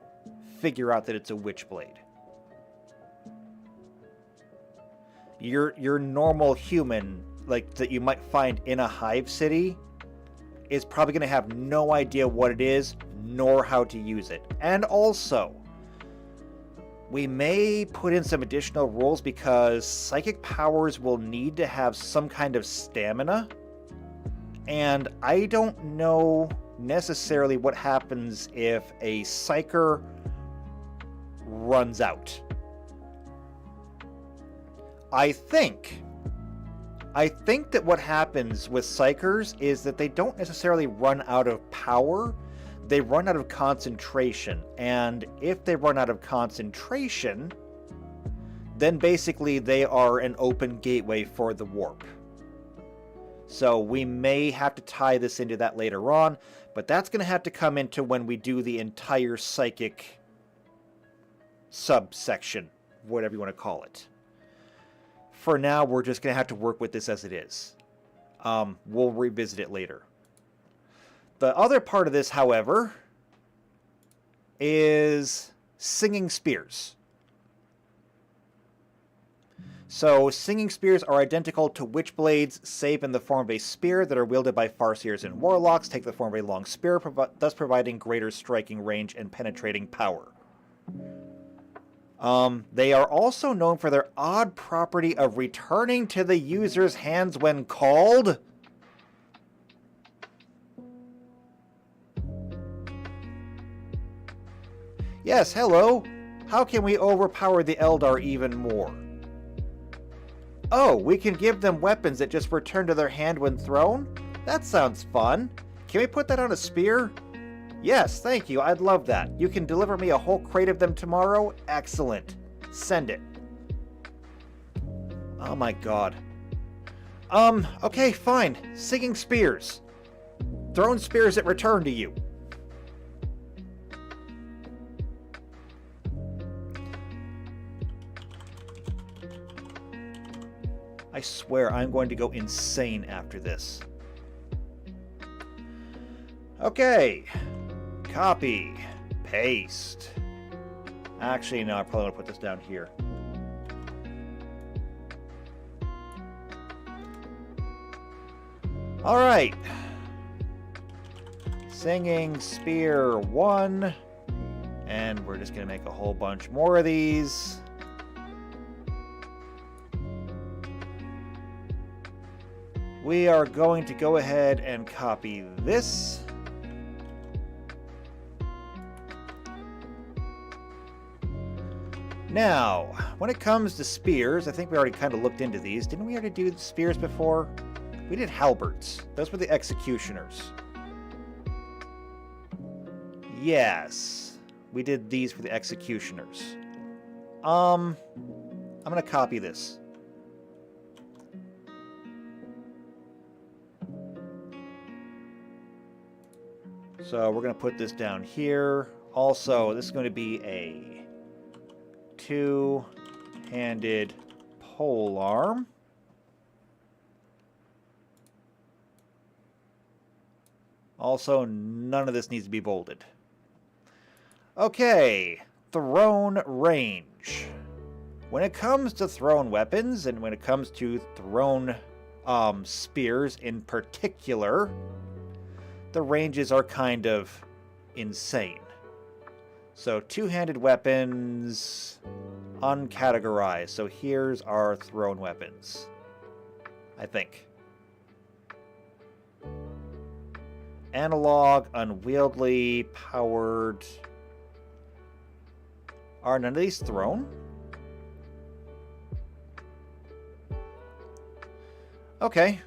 figure out that it's a Witchblade. Your normal human, like that you might find in a hive city, is probably going to have no idea what it is, nor how to use it. And also, we may put in some additional rules because psychic powers will need to have some kind of stamina. And I don't know necessarily what happens if a psyker runs out. I think that what happens with psychers is that they don't necessarily run out of power. They run out of concentration, and if they run out of concentration, then basically they are an open gateway for the warp. So we may have to tie this into that later on, but that's going to have to come into when we do the entire psychic subsection, whatever you want to call it. For now, we're just going to have to work with this as it is. We'll revisit it later. The other part of this, however, is singing spears. So, singing spears are identical to witchblades, save in the form of a spear that are wielded by farseers and warlocks, take the form of a long spear, thus providing greater striking range and penetrating power. They are also known for their odd property of returning to the user's hands when called. Yes, hello. How can we overpower the Eldar even more? Oh, we can give them weapons that just return to their hand when thrown? That sounds fun. Can we put that on a spear? Yes, thank you. I'd love that. You can deliver me a whole crate of them tomorrow? Excellent. Send it. Oh my god. Okay, fine. Singing spears. Thrown spears that return to you. I swear I'm going to go insane after this. Okay. Copy. Paste. Actually, no, I probably want to put this down here. Alright. Singing Spear 1. And we're just going to make a whole bunch more of these. We are going to go ahead and copy this. Now, when it comes to spears, I think we already kind of looked into these. Didn't we already do the spears before? We did halberds. Those were the executioners. Yes, we did these for the executioners. I'm going to copy this. So we're going to put this down here. Also, this is going to be a two-handed polearm. Also, none of this needs to be bolded. Okay, thrown range. When it comes to thrown weapons, and when it comes to thrown spears in particular, the ranges are kind of insane. So two-handed weapons, uncategorized. So here's our thrown weapons, I think. Analog, unwieldy, powered. Are none of these thrown? Okay.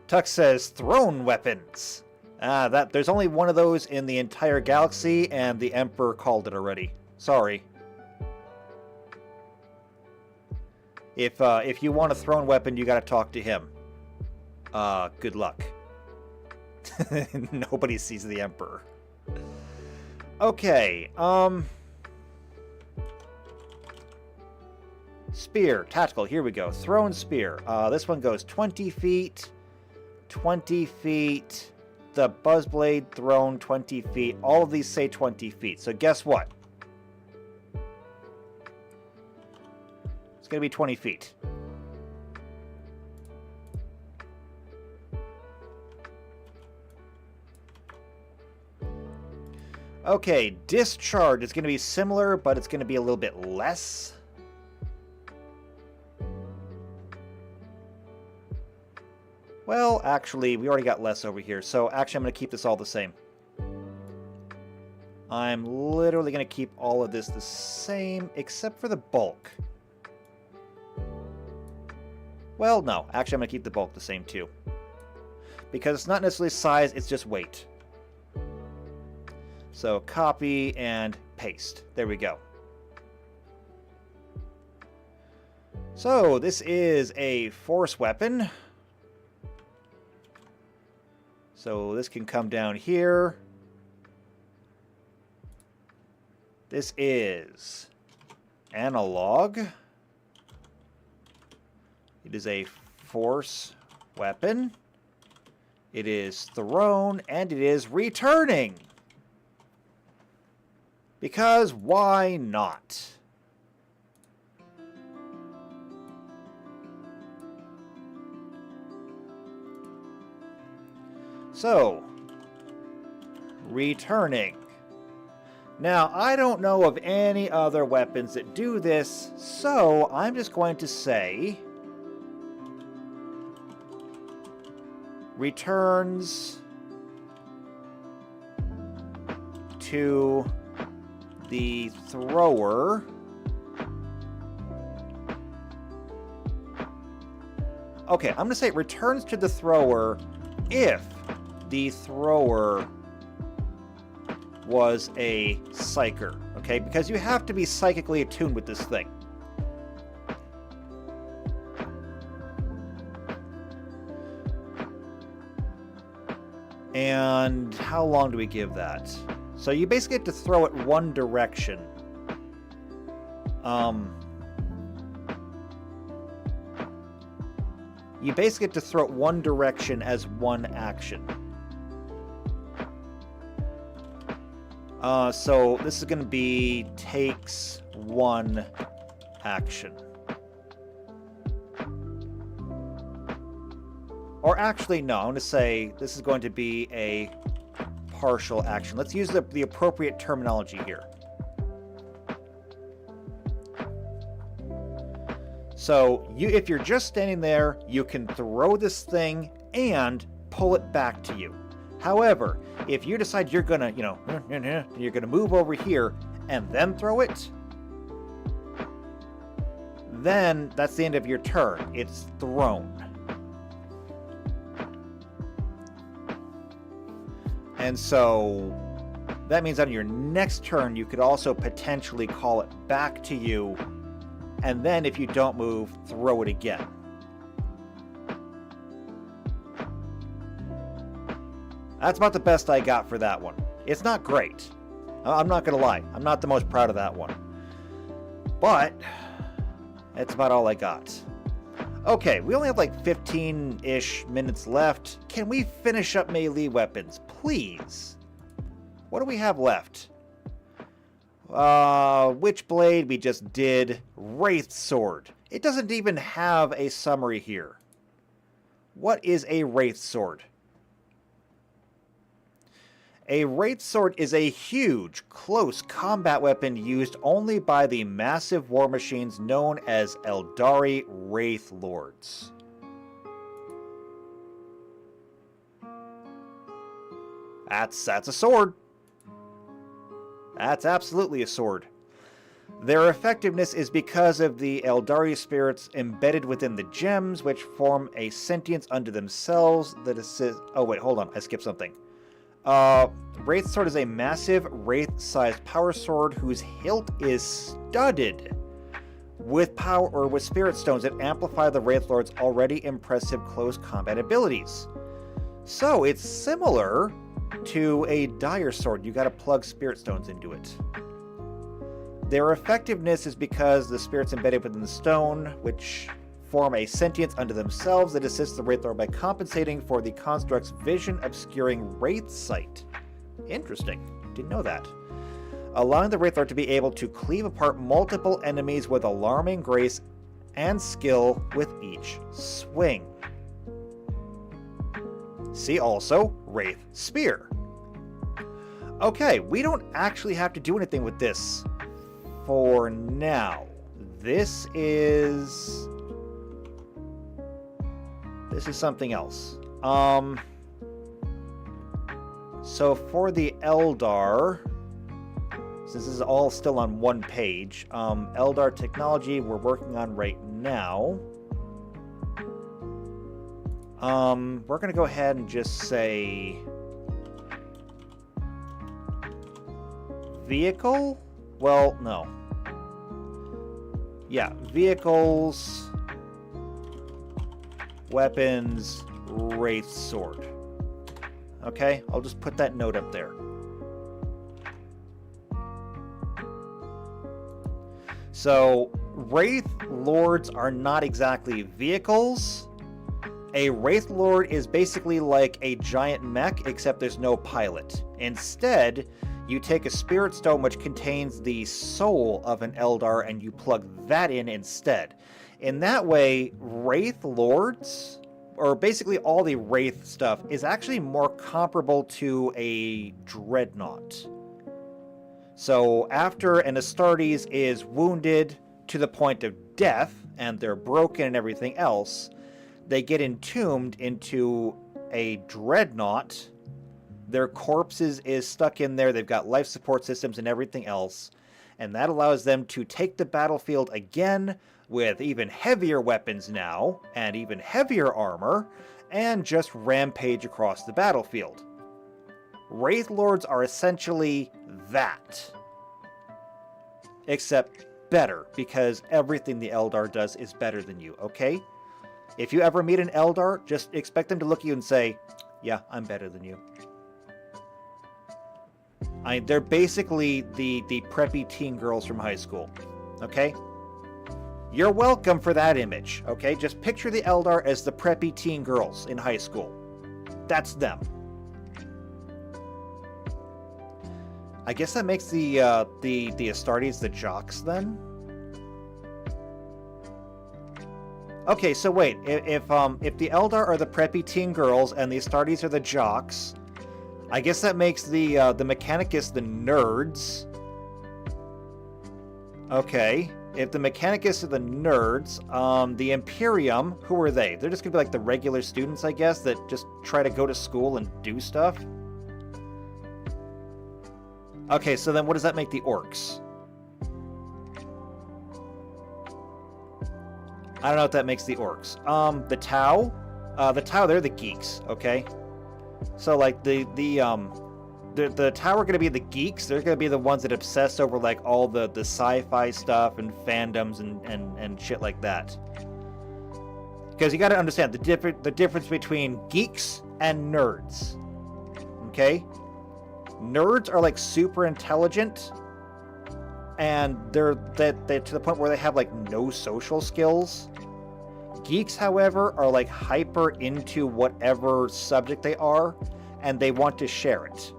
Tuck says thrown weapons. There's only one of those in the entire galaxy, and the Emperor called it already. Sorry. If you want a thrown weapon, you gotta talk to him. Good luck. Nobody sees the Emperor. Okay, spear, tactical, here we go. Thrown spear. This one goes 20 feet, 20 feet. The buzzblade thrown 20 feet. All of these say 20 feet. So guess what? It's going to be 20 feet. Okay, discharge is going to be similar, but it's going to be a little bit less. Well, actually, we already got less over here, so actually I'm going to keep this all the same. I'm literally going to keep all of this the same, except for the bulk. Well, no, actually I'm going to keep the bulk the same too. Because it's not necessarily size, it's just weight. So copy and paste. There we go. So this is a force weapon. So this can come down here. This is analog. It is a force weapon. It is thrown and it is returning. Because why not? So, returning. Now, I don't know of any other weapons that do this, so I'm just going to say returns to the thrower. Okay, I'm going to say it returns to the thrower if the thrower was a psyker, okay? Because you have to be psychically attuned with this thing. And how long do we give that? So you basically have to throw it one direction. You basically get to throw it one direction as one action. So this is going to be takes one action. Or actually, no, I'm going to say this is going to be a partial action. Let's use the appropriate terminology here. So if you're just standing there, you can throw this thing and pull it back to you. However, if you decide you're gonna, you're gonna move over here and then throw it, then that's the end of your turn. It's thrown. And so that means on your next turn, you could also potentially call it back to you. And then if you don't move, throw it again. That's about the best I got for that one. It's not great. I'm not going to lie. I'm not the most proud of that one. But that's about all I got. Okay, we only have like 15-ish minutes left. Can we finish up melee weapons, please? What do we have left? Witchblade we just did. Wraith Sword. It doesn't even have a summary here. What is a Wraith Sword? A Wraith Sword is a huge, close combat weapon used only by the massive war machines known as Eldari Wraith Lords. That's a sword. That's absolutely a sword. Their effectiveness is because of the Eldari spirits embedded within the gems, which form a sentience unto themselves that assist... Oh, wait, hold on. I skipped something. Wraith Sword is a massive Wraith-sized power sword whose hilt is studded with power or with spirit stones that amplify the Wraith Lord's already impressive close combat abilities. So it's similar to a dire sword. You gotta plug spirit stones into it. Their effectiveness is because the spirits embedded within the stone, which form a sentience unto themselves that assists the Wraith Lord by compensating for the construct's vision-obscuring Wraith sight. Interesting. Didn't know that. Allowing the Wraith Lord to be able to cleave apart multiple enemies with alarming grace and skill with each swing. See also Wraith Spear. Okay, we don't actually have to do anything with this for now. This is something else. So for the Eldar, since this is all still on one page, Eldar technology we're working on right now. We're going to go ahead and just say vehicle? Well, no. Yeah, vehicles, weapons, Wraith Sword. Okay, I'll just put that note up there. So, Wraith Lords are not exactly vehicles. A Wraith Lord is basically like a giant mech, except there's no pilot. Instead, you take a Spirit Stone which contains the soul of an Eldar and you plug that in instead. In that way, Wraith Lords, or basically all the Wraith stuff, is actually more comparable to a Dreadnought. So after an Astartes is wounded to the point of death, and they're broken and everything else, they get entombed into a Dreadnought. Their corpses is stuck in there, they've got life support systems and everything else, and that allows them to take the battlefield again with even heavier weapons now, and even heavier armor, and just rampage across the battlefield. Wraith Lords are essentially that. Except better, because everything the Eldar does is better than you, okay? If you ever meet an Eldar, just expect them to look at you and say, yeah, I'm better than you. They're basically the preppy teen girls from high school. Okay? You're welcome for that image, okay? Just picture the Eldar as the preppy teen girls in high school. That's them. I guess that makes the Astartes the jocks then? Okay, so wait, if the Eldar are the preppy teen girls and the Astartes are the jocks, I guess that makes the Mechanicus the nerds. Okay. If the Mechanicus are the nerds, the Imperium, who are they? They're just gonna be like the regular students, I guess, that just try to go to school and do stuff? Okay, so then what does that make the Orcs? I don't know what that makes the Orcs. The Tau? The Tau, they're the geeks, okay? So, like, the Tau are going to be the geeks. They're going to be the ones that obsess over, like, all the sci-fi stuff and fandoms and shit like that. Because you got to understand the difference between geeks and nerds. Okay? Nerds are, like, super intelligent, and they're to the point where they have, like, no social skills. Geeks, however, are, like, hyper into whatever subject they are, and they want to share it.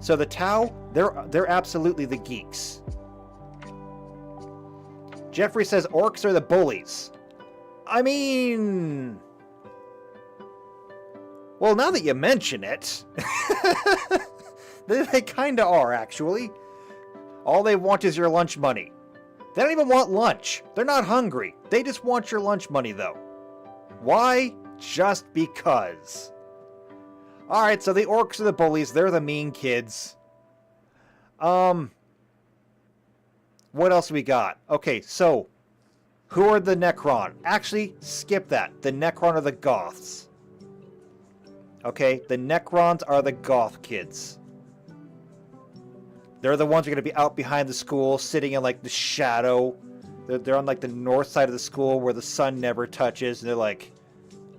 So the Tau, they're absolutely the geeks. Jeffrey says Orcs are the bullies. I mean... Well, now that you mention it, they kind of are, actually. All they want is your lunch money. They don't even want lunch. They're not hungry. They just want your lunch money, though. Why? Just because. Alright, so the Orcs are the bullies. They're the mean kids. What else we got? Okay, so, who are the Necron? Actually, skip that. The Necron are the Goths. Okay, the Necrons are the Goth kids. They're the ones who are going to be out behind the school, sitting in, like, the shadow. They're on, like, the north side of the school where the sun never touches, and they're like,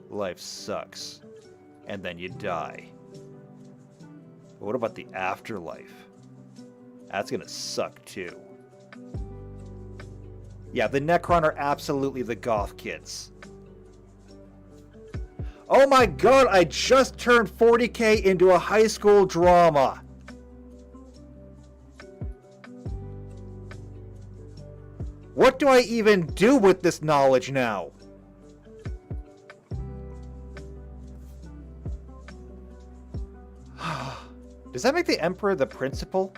life sucks. And then you die. But what about the afterlife? That's going to suck, too. Yeah, the Necron are absolutely the Goth kids. Oh my god, I just turned 40k into a high school drama. What do I even do with this knowledge now? Does that make the Emperor the principal?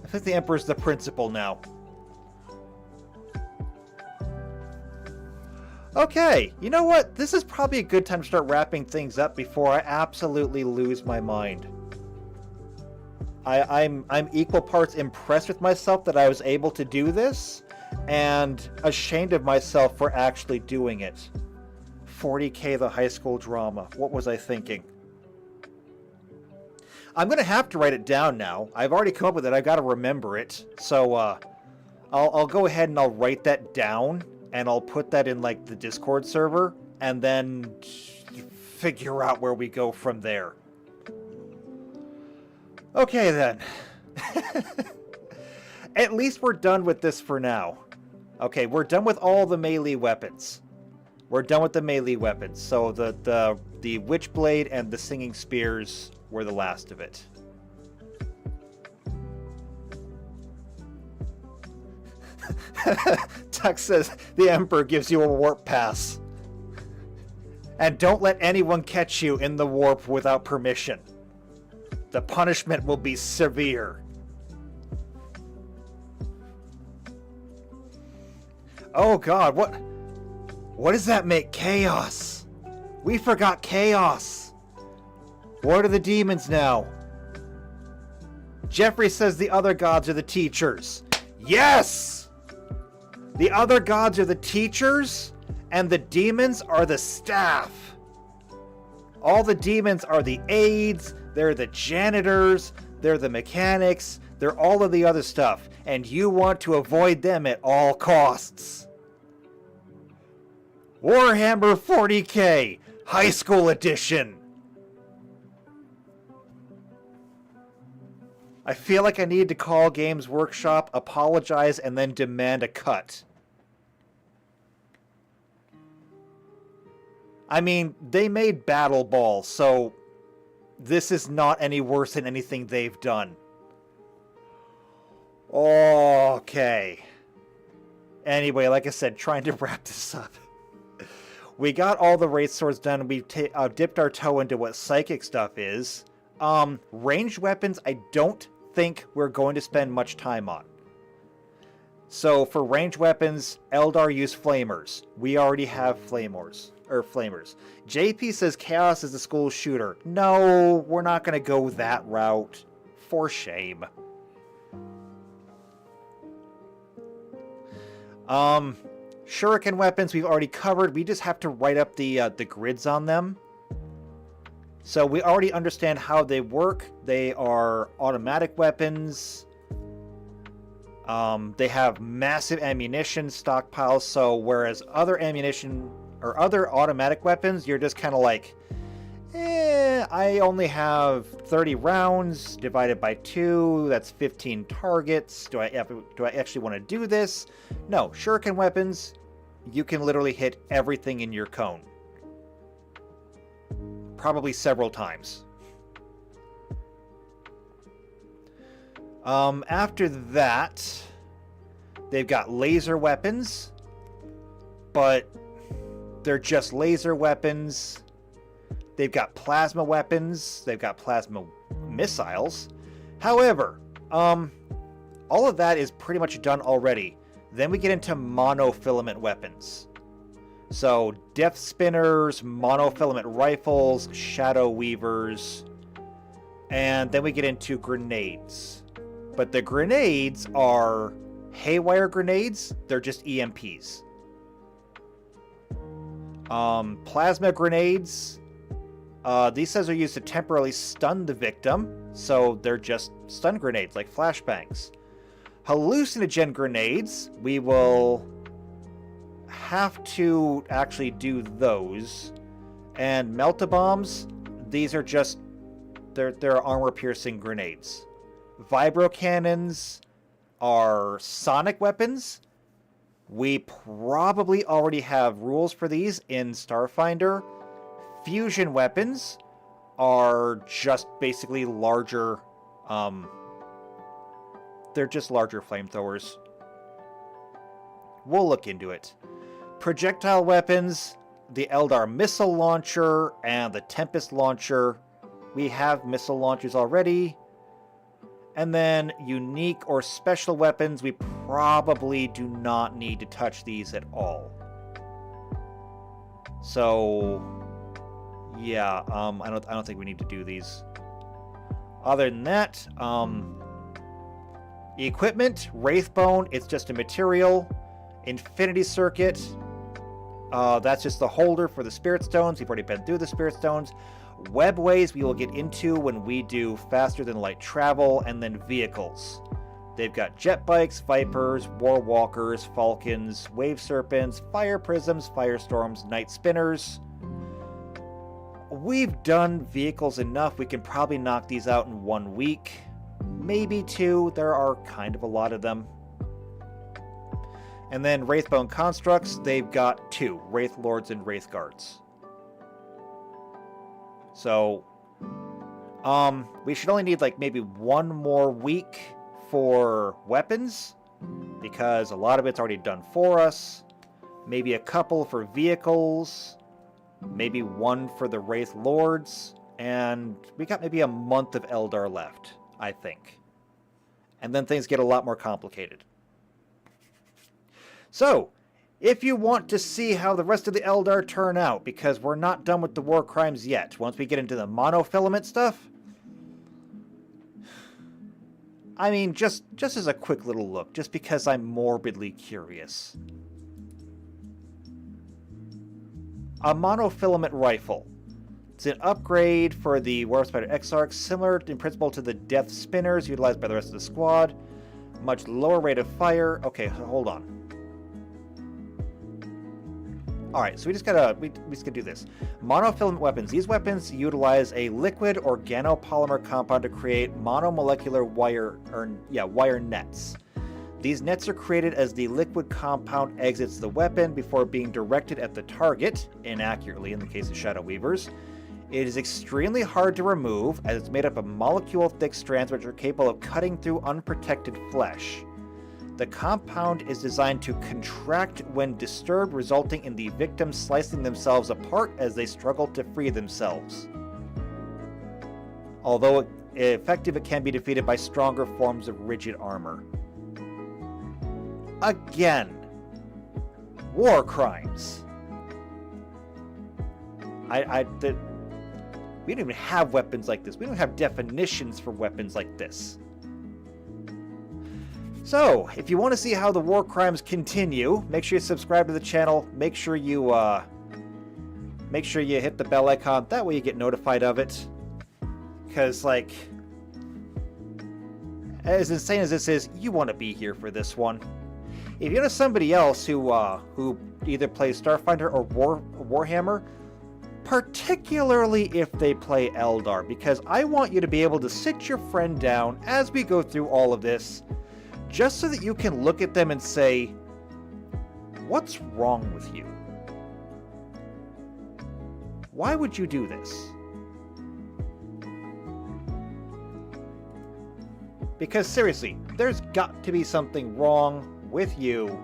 I think the Emperor's the principal now. Okay, you know what? This is probably a good time to start wrapping things up before I absolutely lose my mind. I'm equal parts impressed with myself that I was able to do this, and ashamed of myself for actually doing it. 40k the high school drama. What was I thinking? I'm going to have to write it down now. I've already come up with it. I've got to remember it. So I'll go ahead and I'll write that down, and I'll put that in, like, the Discord server, and then figure out where we go from there. Okay, then. At least we're done with this for now. Okay, we're done with all the melee weapons. We're done with the melee weapons. So the Witchblade and the Singing Spears were the last of it. Tuck says the Emperor gives you a warp pass. And don't let anyone catch you in the warp without permission. The punishment will be severe. Oh god, what does that make? Chaos. We forgot chaos. What are the demons now? Jeffrey says the other gods are the teachers. Yes! The other gods are the teachers, and the demons are the staff. All the demons are the aides, they're the janitors, they're the mechanics, they're all of the other stuff, and you want to avoid them at all costs. Warhammer 40k, High School Edition. I feel like I need to call Games Workshop, apologize, and then demand a cut. I mean, they made Battle Ball, so this is not any worse than anything they've done. Okay. Anyway, like I said, trying to wrap this up. We got all the Wraith Swords done. We dipped our toe into what Psychic stuff is. Ranged weapons, I don't think we're going to spend much time on. So for ranged weapons, Eldar use Flamers. We already have Flamers. JP says Chaos is the school shooter. No, we're not going to go that route. For shame. Shuriken weapons we've already covered. We just have to write up the grids on them. So we already understand how they work. They are automatic weapons. They have massive ammunition stockpiles. So whereas other ammunition or other automatic weapons, you're just kind of like, I only have 30 rounds divided by 2. That's 15 targets. Do I actually want to do this? No, Shuriken weapons, you can literally hit everything in your cone. Probably several times. After that, they've got laser weapons, but they're just laser weapons. They've got plasma weapons. They've got plasma missiles. However, all of that is pretty much done already. Then we get into monofilament weapons. So, Death Spinners, monofilament rifles, Shadow Weavers, and then we get into grenades. But the grenades are haywire grenades. They're just EMPs. Plasma grenades. These says are used to temporarily stun the victim, so they're just stun grenades, like flashbangs. Hallucinogen grenades, we will have to actually do those. And melt-a-bombs, these are just, they're armor-piercing grenades. Vibro cannons are sonic weapons. We probably already have rules for these in Starfinder. Fusion weapons are just basically larger, they're just larger flamethrowers. We'll look into it. Projectile weapons, the Eldar missile launcher and the Tempest launcher. We have missile launchers already. And then unique or special weapons, we probably do not need to touch these at all. So yeah, I don't think we need to do these. Other than that, equipment, Wraithbone, it's just a material. Infinity Circuit, that's just the holder for the Spirit Stones. We've already been through the Spirit Stones. Webways we will get into when we do faster than light travel, and then vehicles. They've got jet bikes, Vipers, War Walkers, Falcons, Wave Serpents, Fire Prisms, Firestorms, Night Spinners. We've done vehicles enough. We can probably knock these out in 1 week. Maybe 2. There are kind of a lot of them. And then Wraithbone Constructs, they've got 2. Wraith Lords and Wraith Guards. So, we should only need like maybe 1 more week for weapons, because a lot of it's already done for us. Maybe a couple for vehicles. Maybe 1 for the Wraith Lords. And we got maybe a month of Eldar left, I think. And then things get a lot more complicated. So, if you want to see how the rest of the Eldar turn out, because we're not done with the Warcrimes yet, once we get into the monofilament stuff, I mean, just as a quick little look, just because I'm morbidly curious. A monofilament rifle. It's an upgrade for the Warspider Exarch, similar in principle to the Death Spinners utilized by the rest of the squad. Much lower rate of fire. Okay, hold on. Alright, so we just gotta do this. Monofilament weapons. These weapons utilize a liquid organopolymer compound to create monomolecular wire nets. These nets are created as the liquid compound exits the weapon before being directed at the target, inaccurately in the case of Shadow Weavers. It is extremely hard to remove, as it's made up of molecule-thick strands which are capable of cutting through unprotected flesh. The compound is designed to contract when disturbed, resulting in the victim slicing themselves apart as they struggle to free themselves. Although effective, it can be defeated by stronger forms of rigid armor. Again, Warcrimes. We don't even have weapons like this. We don't have definitions for weapons like this. So, if you want to see how the Warcrimes continue, make sure you subscribe to the channel. Make sure you hit the bell icon. That way you get notified of it. Because, like, as insane as this is, you want to be here for this one. If you know somebody else who either plays Starfinder or Warhammer, particularly if they play Eldar, because I want you to be able to sit your friend down as we go through all of this, just so that you can look at them and say, what's wrong with you? Why would you do this? Because seriously, there's got to be something wrong with you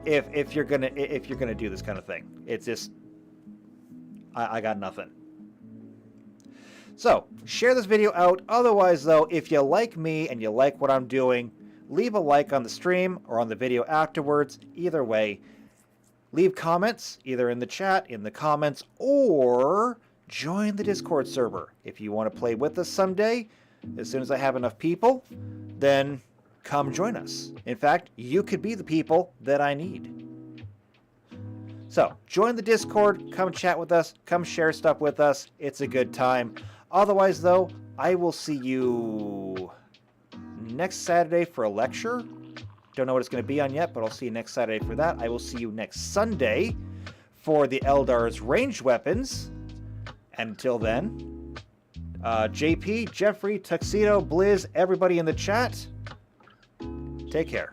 if you're gonna do this kind of thing. It's just I got nothing. So share this video out. Otherwise though, if you like me and you like what I'm doing, leave a like on the stream or on the video afterwards. Either way, leave comments either in the chat, in the comments, or join the Discord server. If you want to play with us someday, as soon as I have enough people, then come join us. In fact, you could be the people that I need. So, join the Discord, come chat with us, come share stuff with us. It's a good time. Otherwise, though, I will see you next Saturday for a lecture. Don't know what it's going to be on yet, but I'll see you next Saturday for that. I will see you next Sunday for the Eldar's ranged weapons. And until then, JP, Jeffrey, Tuxedo, Blizz, everybody in the chat, take care.